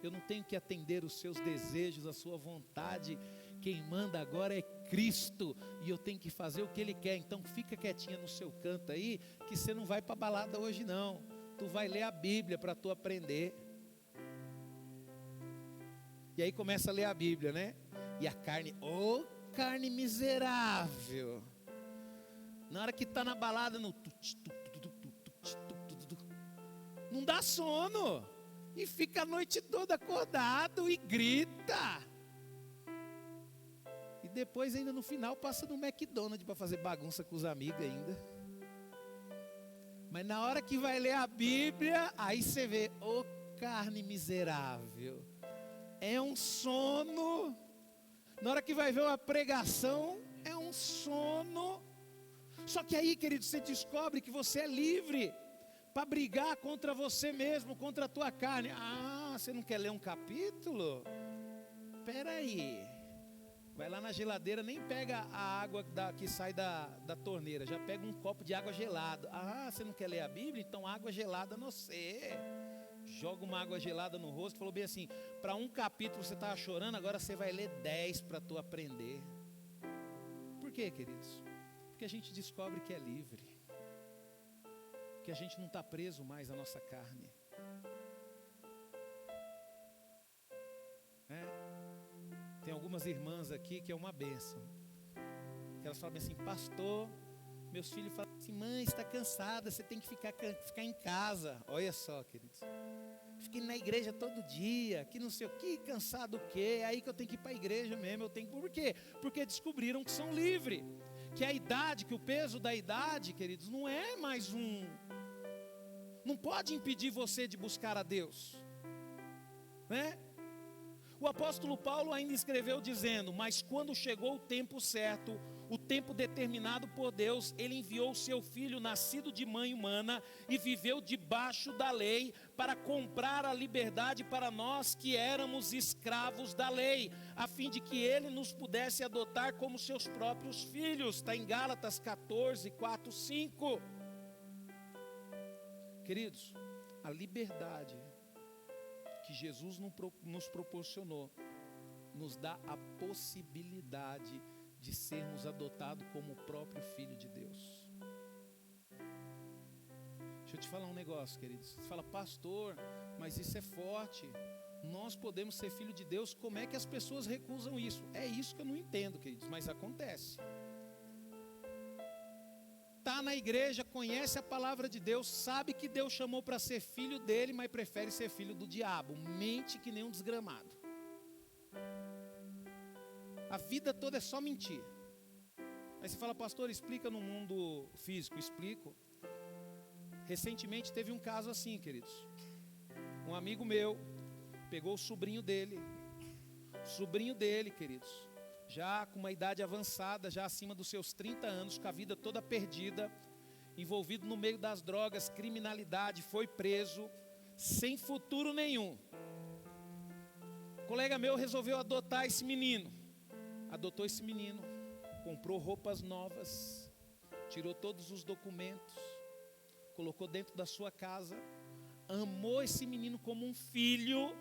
Eu não tenho que atender os seus desejos, a sua vontade. Quem manda agora é Cristo. E eu tenho que fazer o que Ele quer. Então fica quietinha no seu canto aí, que você não vai para balada hoje não. Tu vai ler a Bíblia para tu aprender. E aí começa a ler a Bíblia, né? E a carne, carne miserável. Na hora que está na balada, não dá sono. E fica a noite toda acordado e grita. E depois ainda no final passa no McDonald's para fazer bagunça com os amigos ainda. Mas na hora que vai ler a Bíblia, aí você vê, carne miserável. É um sono. Na hora que vai ver uma pregação, é um sono. Só que aí, querido, você descobre que você é livre para brigar contra você mesmo, contra a tua carne. Você não quer ler um capítulo? Espera aí. Vai lá na geladeira, nem pega a água que sai da torneira, já pega um copo de água gelada. Você não quer ler a Bíblia? Então água gelada no você. Joga uma água gelada no rosto, falou bem assim, para um capítulo você estava chorando, agora você vai ler 10 para tu aprender. Por quê, queridos? Porque a gente descobre que é livre, que a gente não está preso mais à nossa carne. Tem algumas irmãs aqui que é uma bênção, que elas falam assim, pastor, meus filhos falam assim, mãe, está cansada, você tem que ficar em casa. Olha só, queridos, fiquei na igreja todo dia, que não sei o que, cansado o quê, é aí que eu tenho que ir para a igreja mesmo, por quê? Porque descobriram que são livres, que a idade, que o peso da idade, queridos, não é mais não pode impedir você de buscar a Deus, né? O apóstolo Paulo ainda escreveu dizendo, mas quando chegou o tempo certo, o tempo determinado por Deus, Ele enviou o seu filho nascido de mãe humana e viveu debaixo da lei para comprar a liberdade para nós que éramos escravos da lei, a fim de que Ele nos pudesse adotar como seus próprios filhos. Está em Gálatas 14, 4, 5. Queridos, a liberdade que Jesus nos proporcionou, nos dá a possibilidade de sermos adotados como o próprio Filho de Deus. Deixa eu te falar um negócio, queridos. Você fala, pastor, mas isso é forte. Nós podemos ser filho de Deus, como é que as pessoas recusam isso? É isso que eu não entendo, queridos, mas acontece. Está na igreja, conhece a palavra de Deus, sabe que Deus chamou para ser filho dele, mas prefere ser filho do diabo, mente que nem um desgramado. A vida toda é só mentir. Aí você fala, pastor, explica no mundo físico. Explico. Recentemente teve um caso assim, queridos. Um amigo meu pegou o sobrinho dele, queridos, já com uma idade avançada, já acima dos seus 30 anos, com a vida toda perdida, envolvido no meio das drogas, criminalidade, foi preso, sem futuro nenhum. Um colega meu resolveu adotar esse menino. Adotou esse menino, comprou roupas novas, tirou todos os documentos, colocou dentro da sua casa, amou esse menino como um filho,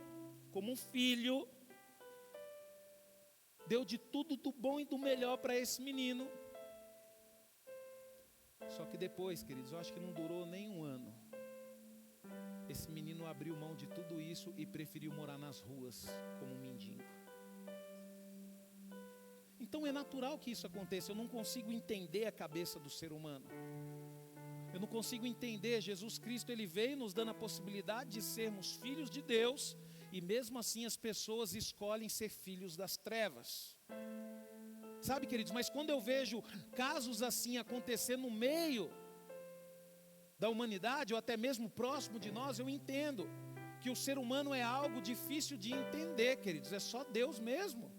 deu de tudo do bom e do melhor para esse menino. Só que depois, queridos, eu acho que não durou nem um ano. Esse menino abriu mão de tudo isso e preferiu morar nas ruas como um mendigo. Então é natural que isso aconteça. Eu não consigo entender a cabeça do ser humano. Eu não consigo entender. Jesus Cristo, Ele veio nos dando a possibilidade de sermos filhos de Deus, e mesmo assim as pessoas escolhem ser filhos das trevas. Sabe, queridos, mas quando eu vejo casos assim acontecer no meio da humanidade, ou até mesmo próximo de nós, eu entendo que o ser humano é algo difícil de entender, queridos. É só Deus mesmo.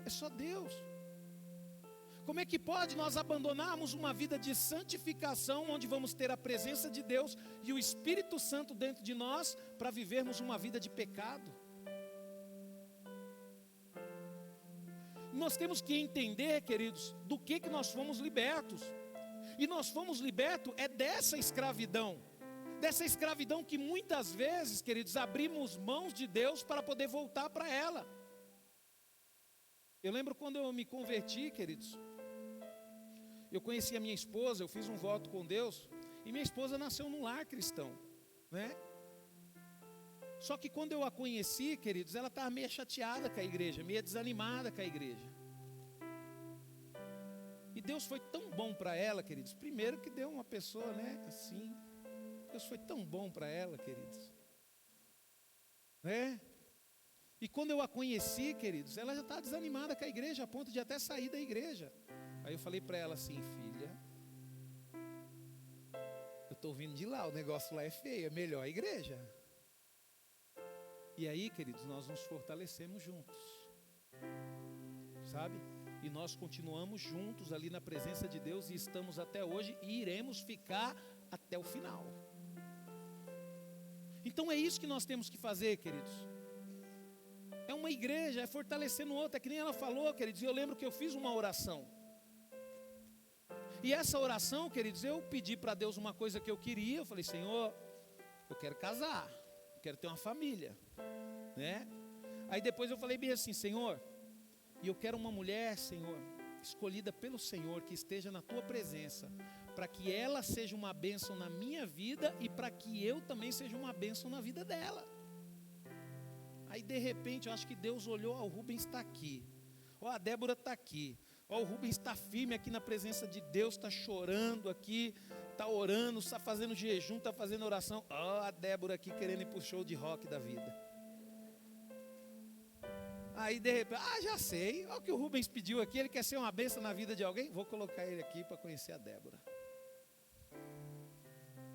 É só Deus. Como é que pode nós abandonarmos uma vida de santificação, onde vamos ter a presença de Deus e o Espírito Santo dentro de nós, para vivermos uma vida de pecado? Nós temos que entender, queridos, do que nós fomos libertos. E nós fomos libertos dessa escravidão que muitas vezes, queridos, abrimos mãos de Deus para poder voltar para ela. Eu lembro quando eu me converti, queridos, eu conheci a minha esposa, eu fiz um voto com Deus, e minha esposa nasceu num lar cristão, né? Só que quando eu a conheci, queridos, ela estava meio chateada com a igreja, meio desanimada com a igreja. E Deus foi tão bom para ela, queridos. Primeiro que deu uma pessoa, né, assim. Deus foi tão bom para ela, queridos. Né? E quando eu a conheci, queridos, ela já estava desanimada com a igreja, a ponto de até sair da igreja. Aí eu falei para ela assim: filha, eu estou vindo de lá, o negócio lá é feio, é melhor a igreja. E aí, queridos, nós nos fortalecemos juntos, sabe? E nós continuamos juntos ali na presença de Deus, e estamos até hoje, e iremos ficar até o final. Então é isso que nós temos que fazer, queridos. É uma igreja, é fortalecendo outra. É que nem ela falou, queridos. E eu lembro que eu fiz uma oração. E essa oração, queridos, eu pedi para Deus uma coisa que eu queria. Eu falei: Senhor, eu quero casar, eu quero ter uma família, né? Aí depois eu falei bem assim: Senhor, e eu quero uma mulher, Senhor, escolhida pelo Senhor, que esteja na tua presença, para que ela seja uma bênção na minha vida e para que eu também seja uma bênção na vida dela. Aí de repente eu acho que Deus olhou: ó, o Rubens está aqui, ó, a Débora está aqui, ó, o Rubens está firme aqui na presença de Deus, está chorando aqui, está orando, está fazendo jejum, está fazendo oração. Ó, a Débora aqui querendo ir para o show de rock da vida. Aí de repente, já sei, olha o que o Rubens pediu aqui, ele quer ser uma bênção na vida de alguém, vou colocar ele aqui para conhecer a Débora.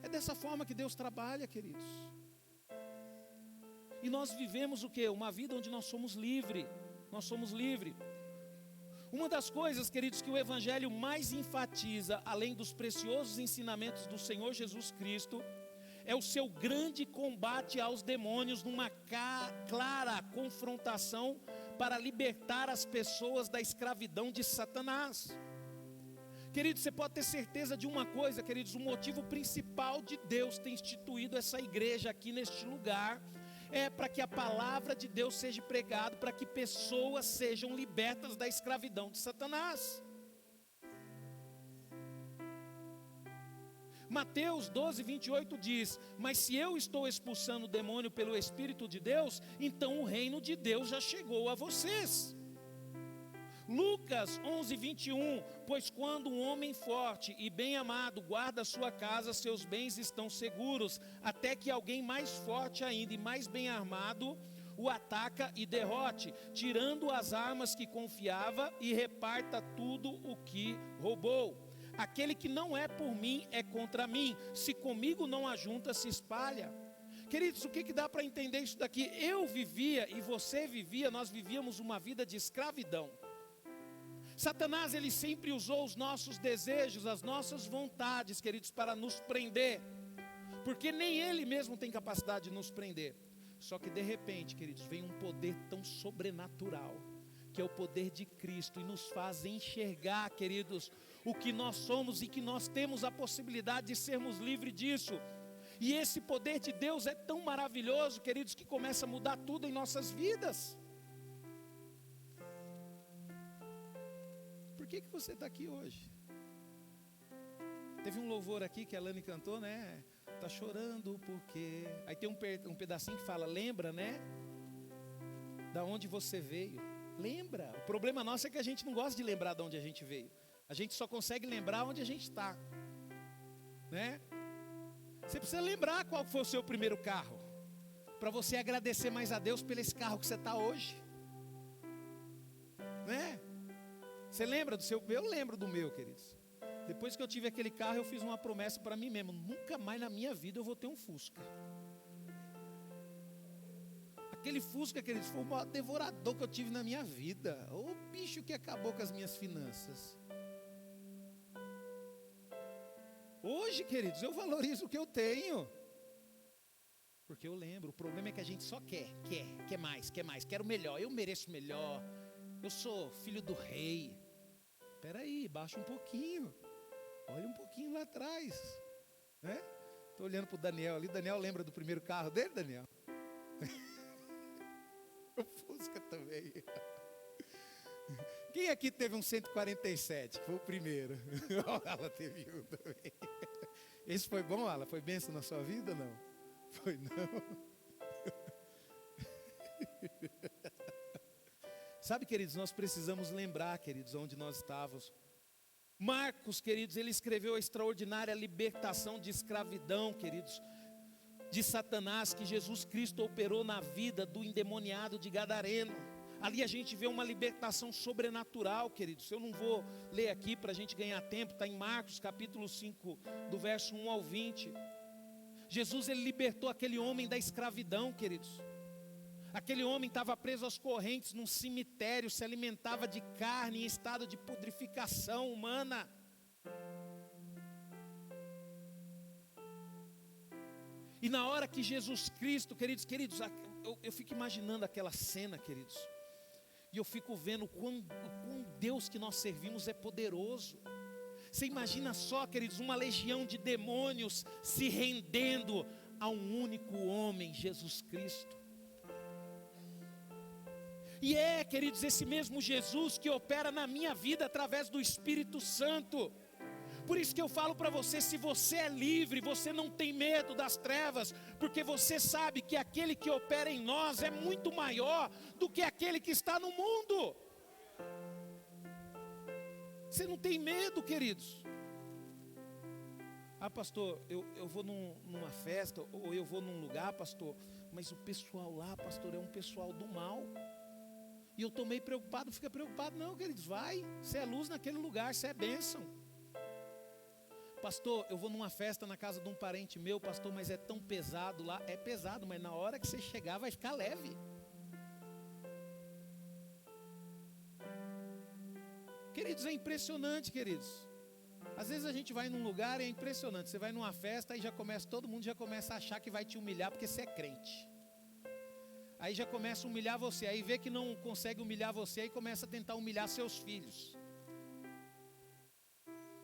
É dessa forma que Deus trabalha, queridos. E nós vivemos o quê? Uma vida onde nós somos livres. Nós somos livres. Uma das coisas, queridos, que o Evangelho mais enfatiza, além dos preciosos ensinamentos do Senhor Jesus Cristo, é o seu grande combate aos demônios, numa clara confrontação para libertar as pessoas da escravidão de Satanás. Queridos, você pode ter certeza de uma coisa, queridos: o motivo principal de Deus ter instituído essa igreja aqui neste lugar é para que a palavra de Deus seja pregada, para que pessoas sejam libertas da escravidão de Satanás. Mateus 12, 28 diz: mas se eu estou expulsando o demônio pelo Espírito de Deus, então o reino de Deus já chegou a vocês. Lucas 11, 21, pois quando um homem forte e bem amado guarda sua casa, seus bens estão seguros, até que alguém mais forte ainda e mais bem armado o ataca e derrote, tirando as armas que confiava e reparta tudo o que roubou. Aquele que não é por mim é contra mim, se comigo não ajunta, se espalha. Queridos, o que dá para entender isso daqui? Eu vivia e você vivia, nós vivíamos uma vida de escravidão. Satanás, ele sempre usou os nossos desejos, as nossas vontades, queridos, para nos prender, porque nem ele mesmo tem capacidade de nos prender. Só que de repente, queridos, vem um poder tão sobrenatural, que é o poder de Cristo, e nos faz enxergar, queridos, o que nós somos e que nós temos a possibilidade de sermos livres disso. E esse poder de Deus é tão maravilhoso, queridos, que começa a mudar tudo em nossas vidas. que você está aqui hoje? Teve um louvor aqui que a Lani cantou, né? Tá chorando porque... Aí tem um pedacinho que fala, lembra, né? Da onde você veio. Lembra. O problema nosso é que a gente não gosta de lembrar de onde a gente veio. A gente só consegue lembrar onde a gente está, né? Você precisa lembrar qual foi o seu primeiro carro, para você agradecer mais a Deus pelo esse carro que você está hoje, né? Você lembra do seu? Eu lembro do meu, queridos. Depois que eu tive aquele carro, eu fiz uma promessa para mim mesmo: nunca mais na minha vida eu vou ter um Fusca. Aquele Fusca, queridos, foi o maior devorador que eu tive na minha vida. O bicho que acabou com as minhas finanças. Hoje, queridos, eu valorizo o que eu tenho, porque eu lembro. O problema é que a gente só quer mais, quer o melhor. Eu mereço o melhor, eu sou filho do rei. Espera aí, baixa um pouquinho, olha um pouquinho lá atrás, né? Estou olhando para o Daniel ali. Daniel lembra do primeiro carro dele, Daniel? O Fusca também. Quem aqui teve um 147? Que foi o primeiro. Ela teve um também. Esse foi bom, Ala? Foi bênção na sua vida ou não? Foi não? Sabe, queridos, nós precisamos lembrar, queridos, onde nós estávamos. Marcos, queridos, ele escreveu a extraordinária libertação de escravidão, queridos, de Satanás, que Jesus Cristo operou na vida do endemoniado de Gadareno. Ali a gente vê uma libertação sobrenatural, queridos. Eu não vou ler aqui para a gente ganhar tempo. Está em Marcos capítulo 5, do verso 1 ao 20. Jesus, ele libertou aquele homem da escravidão, queridos. Aquele homem estava preso às correntes num cemitério, se alimentava de carne em estado de pudrificação humana. E na hora que Jesus Cristo, queridos, eu fico imaginando aquela cena, queridos. E eu fico vendo o quão Deus que nós servimos é poderoso. Você imagina só, queridos, uma legião de demônios se rendendo a um único homem, Jesus Cristo. E queridos, esse mesmo Jesus que opera na minha vida através do Espírito Santo. Por isso que eu falo para você, se você é livre, você não tem medo das trevas, porque você sabe que aquele que opera em nós é muito maior do que aquele que está no mundo. Você não tem medo, queridos. Ah, pastor, eu vou numa festa, ou eu vou num lugar, pastor, mas o pessoal lá, pastor, é um pessoal do mal. E eu estou meio preocupado. Não fica preocupado não, queridos, vai, você é luz naquele lugar, você é bênção. Pastor, eu vou numa festa na casa de um parente meu, pastor, mas é tão pesado lá. É pesado, mas na hora que você chegar vai ficar leve. Queridos, é impressionante, queridos. Às vezes a gente vai num lugar e é impressionante. Você vai numa festa e todo mundo já começa a achar que vai te humilhar porque você é crente. Aí já começa a humilhar você, aí vê que não consegue humilhar você, aí começa a tentar humilhar seus filhos.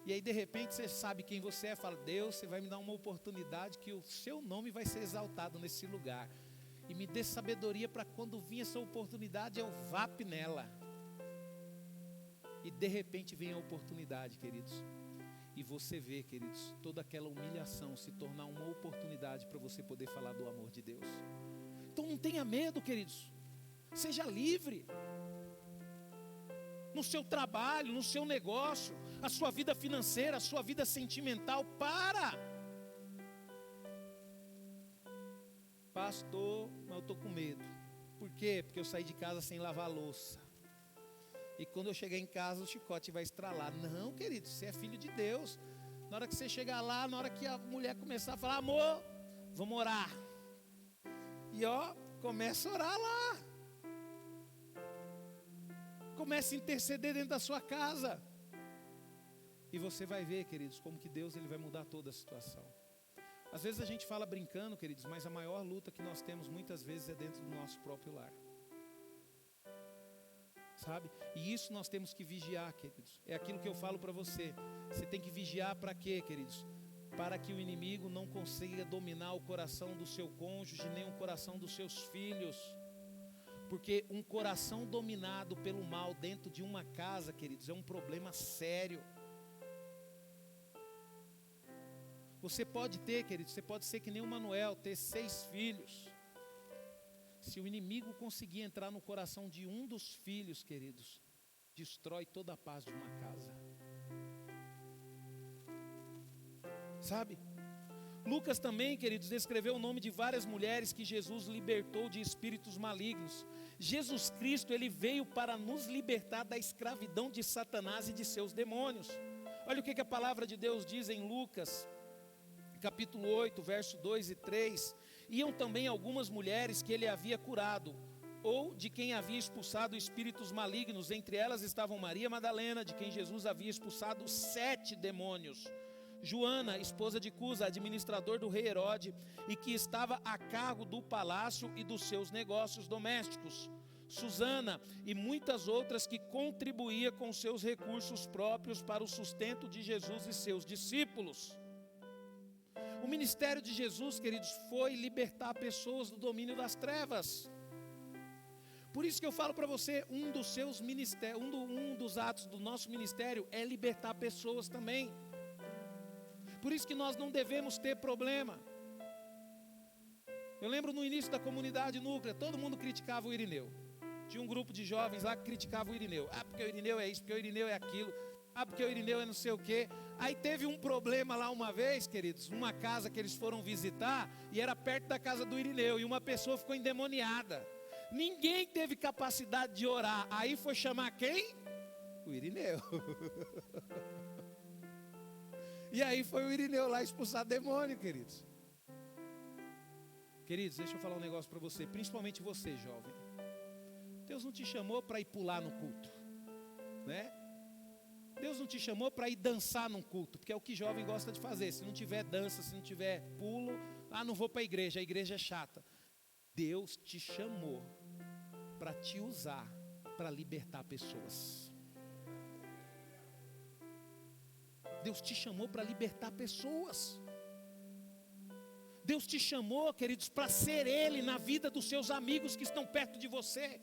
E aí de repente você sabe quem você é, fala: Deus, você vai me dar uma oportunidade que o seu nome vai ser exaltado nesse lugar. E me dê sabedoria para quando vir essa oportunidade eu vape nela. E de repente vem a oportunidade, queridos. E você vê, queridos, toda aquela humilhação se tornar uma oportunidade para você poder falar do amor de Deus. Então não tenha medo, queridos. Seja livre. No seu trabalho, no seu negócio, a sua vida financeira, a sua vida sentimental, Pastor, mas eu estou com medo. Por quê? Porque eu saí de casa sem lavar a louça. E quando eu chegar em casa o chicote vai estralar. Não, querido, você é filho de Deus. Na hora que você chegar lá, na hora que a mulher começar a falar: amor, vamos orar. E começa a orar lá. Comece a interceder dentro da sua casa. E você vai ver, queridos, como que Deus ele vai mudar toda a situação. Às vezes a gente fala brincando, queridos, mas a maior luta que nós temos muitas vezes é dentro do nosso próprio lar. Sabe? E isso nós temos que vigiar, queridos. É aquilo que eu falo para você. Você tem que vigiar para quê, queridos? Para que o inimigo não consiga dominar o coração do seu cônjuge, nem o coração dos seus filhos. Porque um coração dominado pelo mal dentro de uma casa, queridos, é um problema sério. Você pode ter, queridos, você pode ser que nem o Manuel, ter 6 filhos. Se o inimigo conseguir entrar no coração de um dos filhos, queridos, destrói toda a paz de uma casa. Sabe? Lucas também, queridos, descreveu o nome de várias mulheres que Jesus libertou de espíritos malignos. Jesus Cristo, ele veio para nos libertar da escravidão de Satanás e de seus demônios. Olha o que a palavra de Deus diz em Lucas, capítulo 8, verso 2 e 3. Iam também algumas mulheres que ele havia curado, ou de quem havia expulsado espíritos malignos. Entre elas estavam Maria Madalena, de quem Jesus havia expulsado 7 demônios. Joana, esposa de Cusa, administrador do rei Herode, e que estava a cargo do palácio e dos seus negócios domésticos. Susana e muitas outras que contribuía com seus recursos próprios para o sustento de Jesus e seus discípulos. O ministério de Jesus, queridos, foi libertar pessoas do domínio das trevas. Por isso que eu falo para você, um dos seus ministérios, um dos atos do nosso ministério é libertar pessoas também. Por isso que nós não devemos ter problema. Eu lembro no início da comunidade núclea, todo mundo criticava o Irineu. Tinha um grupo de jovens lá que criticava o Irineu. Ah, porque o Irineu é isso, porque o Irineu é aquilo. Ah, porque o Irineu é não sei o quê. Aí teve um problema lá uma vez, queridos, numa casa que eles foram visitar, e era perto da casa do Irineu, e uma pessoa ficou endemoniada. Ninguém teve capacidade de orar. Aí foi chamar quem? O Irineu. E aí foi o Irineu lá expulsar demônio, queridos. Queridos, deixa eu falar um negócio para você, principalmente você, jovem. Deus não te chamou para ir pular no culto, né? Deus não te chamou para ir dançar num culto, porque é o que jovem gosta de fazer. Se não tiver dança, se não tiver pulo, não vou para a igreja é chata. Deus te chamou para te usar, para libertar pessoas. Deus te chamou para libertar pessoas. Deus te chamou, queridos, para ser Ele na vida dos seus amigos que estão perto de você.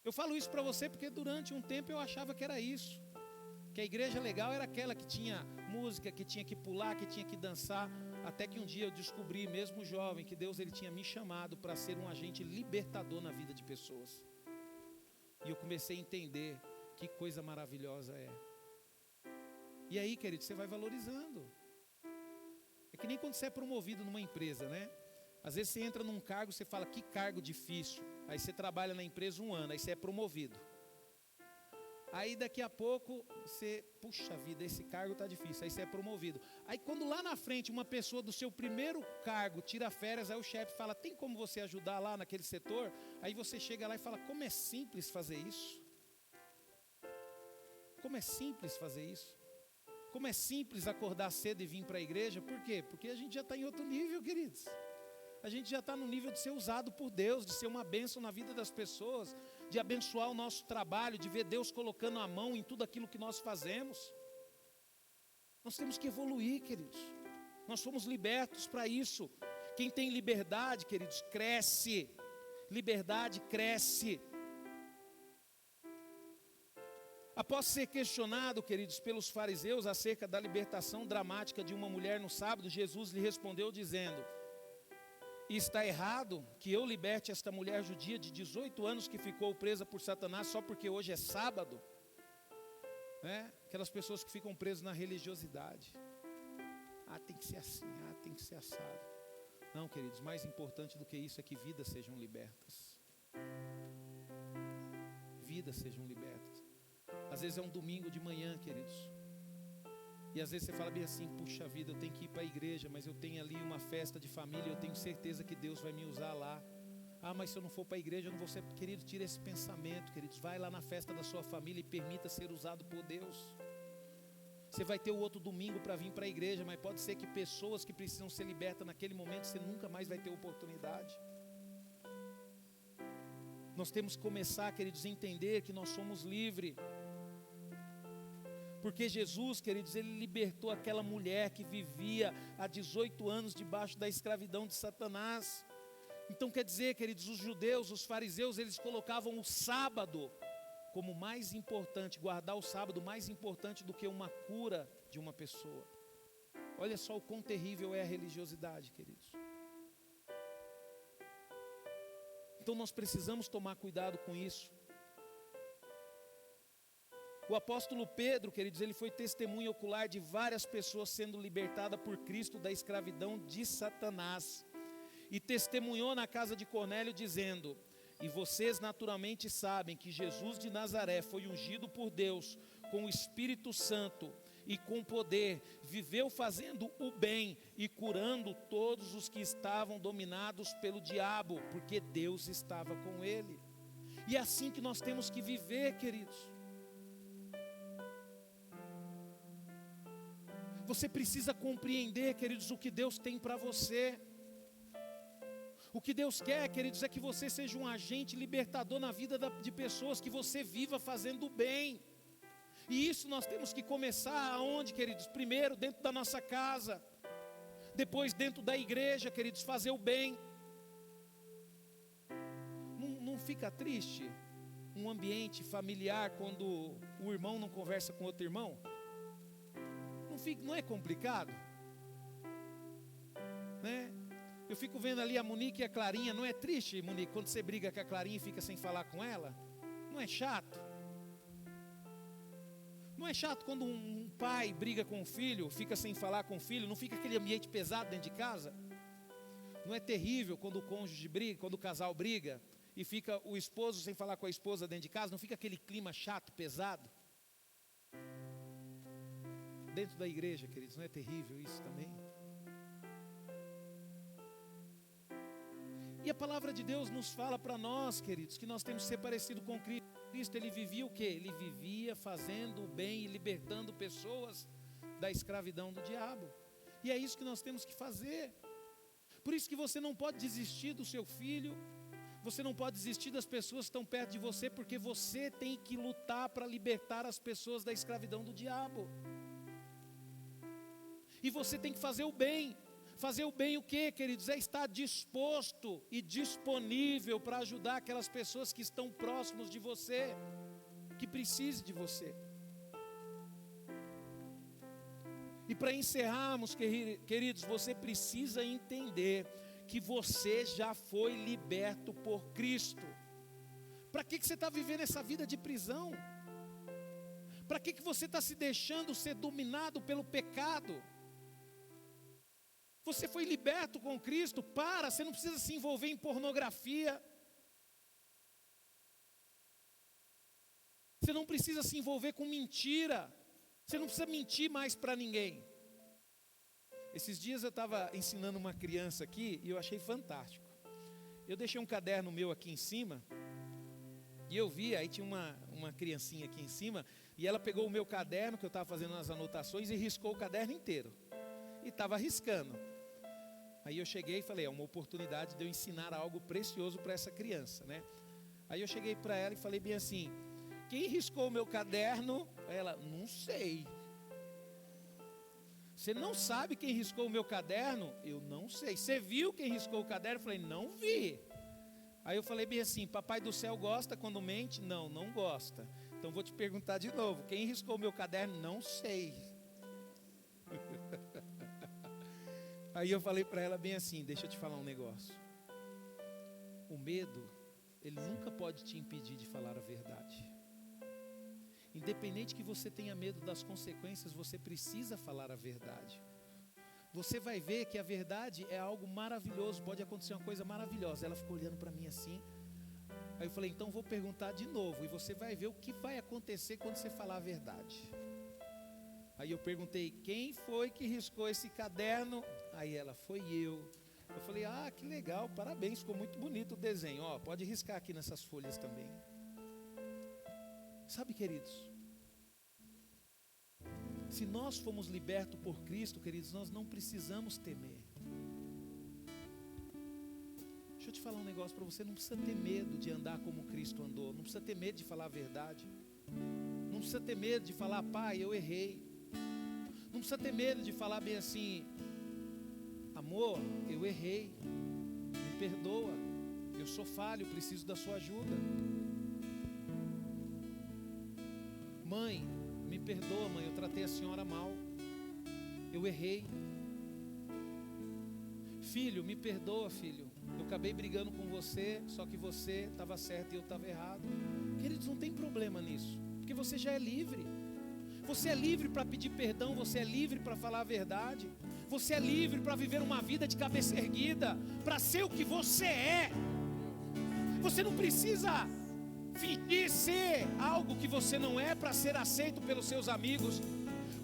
Eu falo isso para você porque durante um tempo eu achava que era isso. Que a igreja legal era aquela que tinha música, que tinha que pular, que tinha que dançar. Até que um dia eu descobri, mesmo jovem, que Deus ele tinha me chamado para ser um agente libertador na vida de pessoas. E eu comecei a entender que coisa maravilhosa é. E aí, querido, você vai valorizando. É que nem quando você é promovido numa empresa, né? Às vezes você entra num cargo, você fala, que cargo difícil. Aí você trabalha na empresa 1 ano, aí você é promovido. Aí daqui a pouco você, puxa vida, esse cargo está difícil, aí você é promovido. Aí quando lá na frente uma pessoa do seu primeiro cargo tira férias, aí o chefe fala, tem como você ajudar lá naquele setor? Aí você chega lá e fala, como é simples fazer isso? Como é simples fazer isso? Como é simples acordar cedo e vir para a igreja? Por quê? Porque a gente já está em outro nível, queridos. A gente já está no nível de ser usado por Deus, de ser uma bênção na vida das pessoas, de abençoar o nosso trabalho, de ver Deus colocando a mão em tudo aquilo que nós fazemos. Nós temos que evoluir, queridos. Nós fomos libertos para isso. Quem tem liberdade, queridos, cresce. Liberdade cresce. Após ser questionado, queridos, pelos fariseus acerca da libertação dramática de uma mulher no sábado, Jesus lhe respondeu dizendo, e está errado que eu liberte esta mulher judia de 18 anos que ficou presa por Satanás só porque hoje é sábado? Né? Aquelas pessoas que ficam presas na religiosidade. Tem que ser assim, tem que ser assado. Não, queridos, mais importante do que isso é que vidas sejam libertas. Vidas sejam libertas. Às vezes é um domingo de manhã, queridos. E às vezes você fala bem assim, puxa vida, eu tenho que ir para a igreja, mas eu tenho ali uma festa de família, eu tenho certeza que Deus vai me usar lá. Mas se eu não for para a igreja, eu não vou ser. Querido, tira esse pensamento, queridos. Vai lá na festa da sua família e permita ser usado por Deus. Você vai ter o outro domingo para vir para a igreja, mas pode ser que pessoas que precisam ser libertas naquele momento, você nunca mais vai ter oportunidade. Nós temos que começar, queridos, a entender que nós somos livres. Porque Jesus, queridos, ele libertou aquela mulher que vivia há 18 anos debaixo da escravidão de Satanás. Então quer dizer, queridos, os judeus, os fariseus, eles colocavam o sábado como mais importante, guardar o sábado mais importante do que uma cura de uma pessoa. Olha só o quão terrível é a religiosidade, queridos. Então nós precisamos tomar cuidado com isso. O apóstolo Pedro, queridos, ele foi testemunha ocular de várias pessoas sendo libertadas por Cristo da escravidão de Satanás. E testemunhou na casa de Cornélio dizendo: e vocês naturalmente sabem que Jesus de Nazaré foi ungido por Deus com o Espírito Santo e com poder, viveu fazendo o bem e curando todos os que estavam dominados pelo diabo, porque Deus estava com ele. E é assim que nós temos que viver, queridos. Você precisa compreender, queridos, o que Deus tem para você. O que Deus quer, queridos, é que você seja um agente libertador na vida de pessoas, que você viva fazendo o bem. E isso nós temos que começar aonde, queridos? Primeiro dentro da nossa casa, depois dentro da igreja, queridos, fazer o bem. Não fica triste um ambiente familiar quando o irmão não conversa com outro irmão? Não é complicado? Né? Eu fico vendo ali a Monique e a Clarinha. Não é triste, Monique, quando você briga com a Clarinha e fica sem falar com ela? Não é chato? Não é chato quando um pai briga com o filho, fica sem falar com o filho? Não fica aquele ambiente pesado dentro de casa? Não é terrível quando o cônjuge briga, quando o casal briga e fica o esposo sem falar com a esposa dentro de casa? Não fica aquele clima chato, pesado? Dentro da igreja, queridos, não é terrível isso também? E a palavra de Deus nos fala para nós, queridos, que nós temos que ser parecido com Cristo. Ele vivia o quê? Ele vivia fazendo o bem e libertando pessoas da escravidão do diabo. E é isso que nós temos que fazer. Por isso que você não pode desistir do seu filho, você não pode desistir das pessoas que estão perto de você, porque você tem que lutar para libertar as pessoas da escravidão do diabo. E você tem que fazer o bem. Fazer o bem o quê, queridos? É estar disposto e disponível para ajudar aquelas pessoas que estão próximos de você, que precisam de você. E para encerrarmos, queridos, você precisa entender que você já foi liberto por Cristo. Para que você está vivendo essa vida de prisão? Para que você está se deixando ser dominado pelo pecado? Você foi liberto com Cristo. Você não precisa se envolver em pornografia. Você não precisa se envolver com mentira. Você não precisa mentir mais para ninguém. Esses dias eu estava ensinando uma criança aqui e eu achei fantástico. Eu deixei um caderno meu aqui em cima e eu vi, aí tinha uma criancinha aqui em cima e ela pegou o meu caderno que eu estava fazendo as anotações e riscou o caderno inteiro. E estava riscando. Aí eu cheguei e falei, é uma oportunidade de eu ensinar algo precioso para essa criança, né? Aí eu cheguei para ela e falei bem assim, quem riscou o meu caderno? Ela, não sei. Você não sabe quem riscou o meu caderno? Eu não sei. Você viu quem riscou o caderno? Eu falei, não vi. Aí eu falei bem assim, papai do céu gosta quando mente? Não, não gosta. Então vou te perguntar de novo, quem riscou o meu caderno? Não sei. Aí eu falei para ela bem assim, deixa eu te falar um negócio. O medo, ele nunca pode te impedir de falar a verdade. Independente que você tenha medo das consequências, você precisa falar a verdade. Você vai ver que a verdade é algo maravilhoso, pode acontecer uma coisa maravilhosa. Ela ficou olhando para mim assim. Aí eu falei, então vou perguntar de novo, e você vai ver o que vai acontecer quando você falar a verdade. Aí eu perguntei, quem foi que riscou esse caderno? Aí ela, foi eu. Eu falei, que legal, parabéns, ficou muito bonito o desenho. Pode riscar aqui nessas folhas também. Sabe, queridos, se nós fomos libertos por Cristo, queridos, nós não precisamos temer. Deixa eu te falar um negócio para você, não precisa ter medo de andar como Cristo andou, não precisa ter medo de falar a verdade, não precisa ter medo de falar, pai, eu errei, não precisa ter medo de falar bem assim, amor, eu errei, me perdoa, eu sou falho, preciso da sua ajuda. Mãe, me perdoa, mãe, eu tratei a senhora mal, eu errei. Filho, me perdoa, filho, eu acabei brigando com você, só que você estava certo e eu estava errado. Queridos, não tem problema nisso, porque você já é livre. Você é livre para pedir perdão, você é livre para falar a verdade, você é livre para viver uma vida de cabeça erguida, para ser o que você é. Você não precisa fingir ser algo que você não é para ser aceito pelos seus amigos,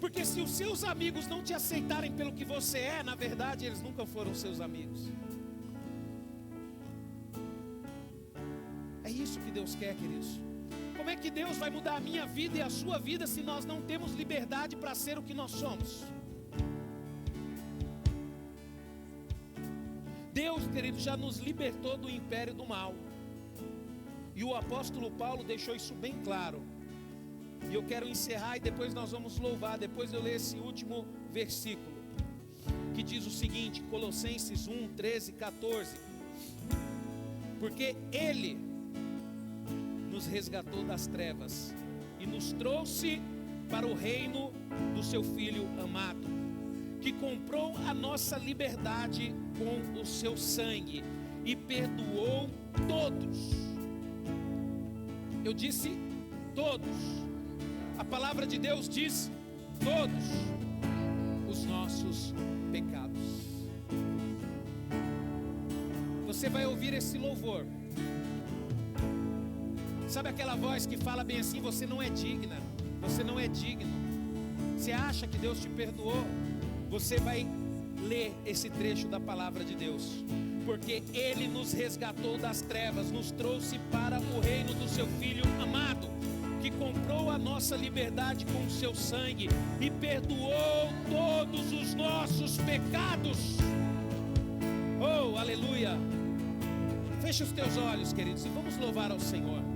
porque se os seus amigos não te aceitarem pelo que você é, na verdade eles nunca foram seus amigos. É isso que Deus quer, queridos. Como é que Deus vai mudar a minha vida e a sua vida se nós não temos liberdade para ser o que nós somos? Deus, querido, já nos libertou do império do mal. E o apóstolo Paulo deixou isso bem claro. E eu quero encerrar e depois nós vamos louvar. Depois eu ler esse último versículo, que diz o seguinte, Colossenses 1, 13, 14. Porque Ele nos resgatou das trevas e nos trouxe para o reino do seu Filho amado, que comprou a nossa liberdade com o seu sangue e perdoou todos. Eu disse todos. A palavra de Deus diz todos os nossos pecados. Você vai ouvir esse louvor. Sabe aquela voz que fala bem assim, você não é digna, você não é digno. Você acha que Deus te perdoou? Você vai ler esse trecho da palavra de Deus. Porque Ele nos resgatou das trevas, nos trouxe para o reino do seu Filho amado, que comprou a nossa liberdade com o seu sangue e perdoou todos os nossos pecados. Oh, aleluia! Feche os teus olhos, queridos, e vamos louvar ao Senhor.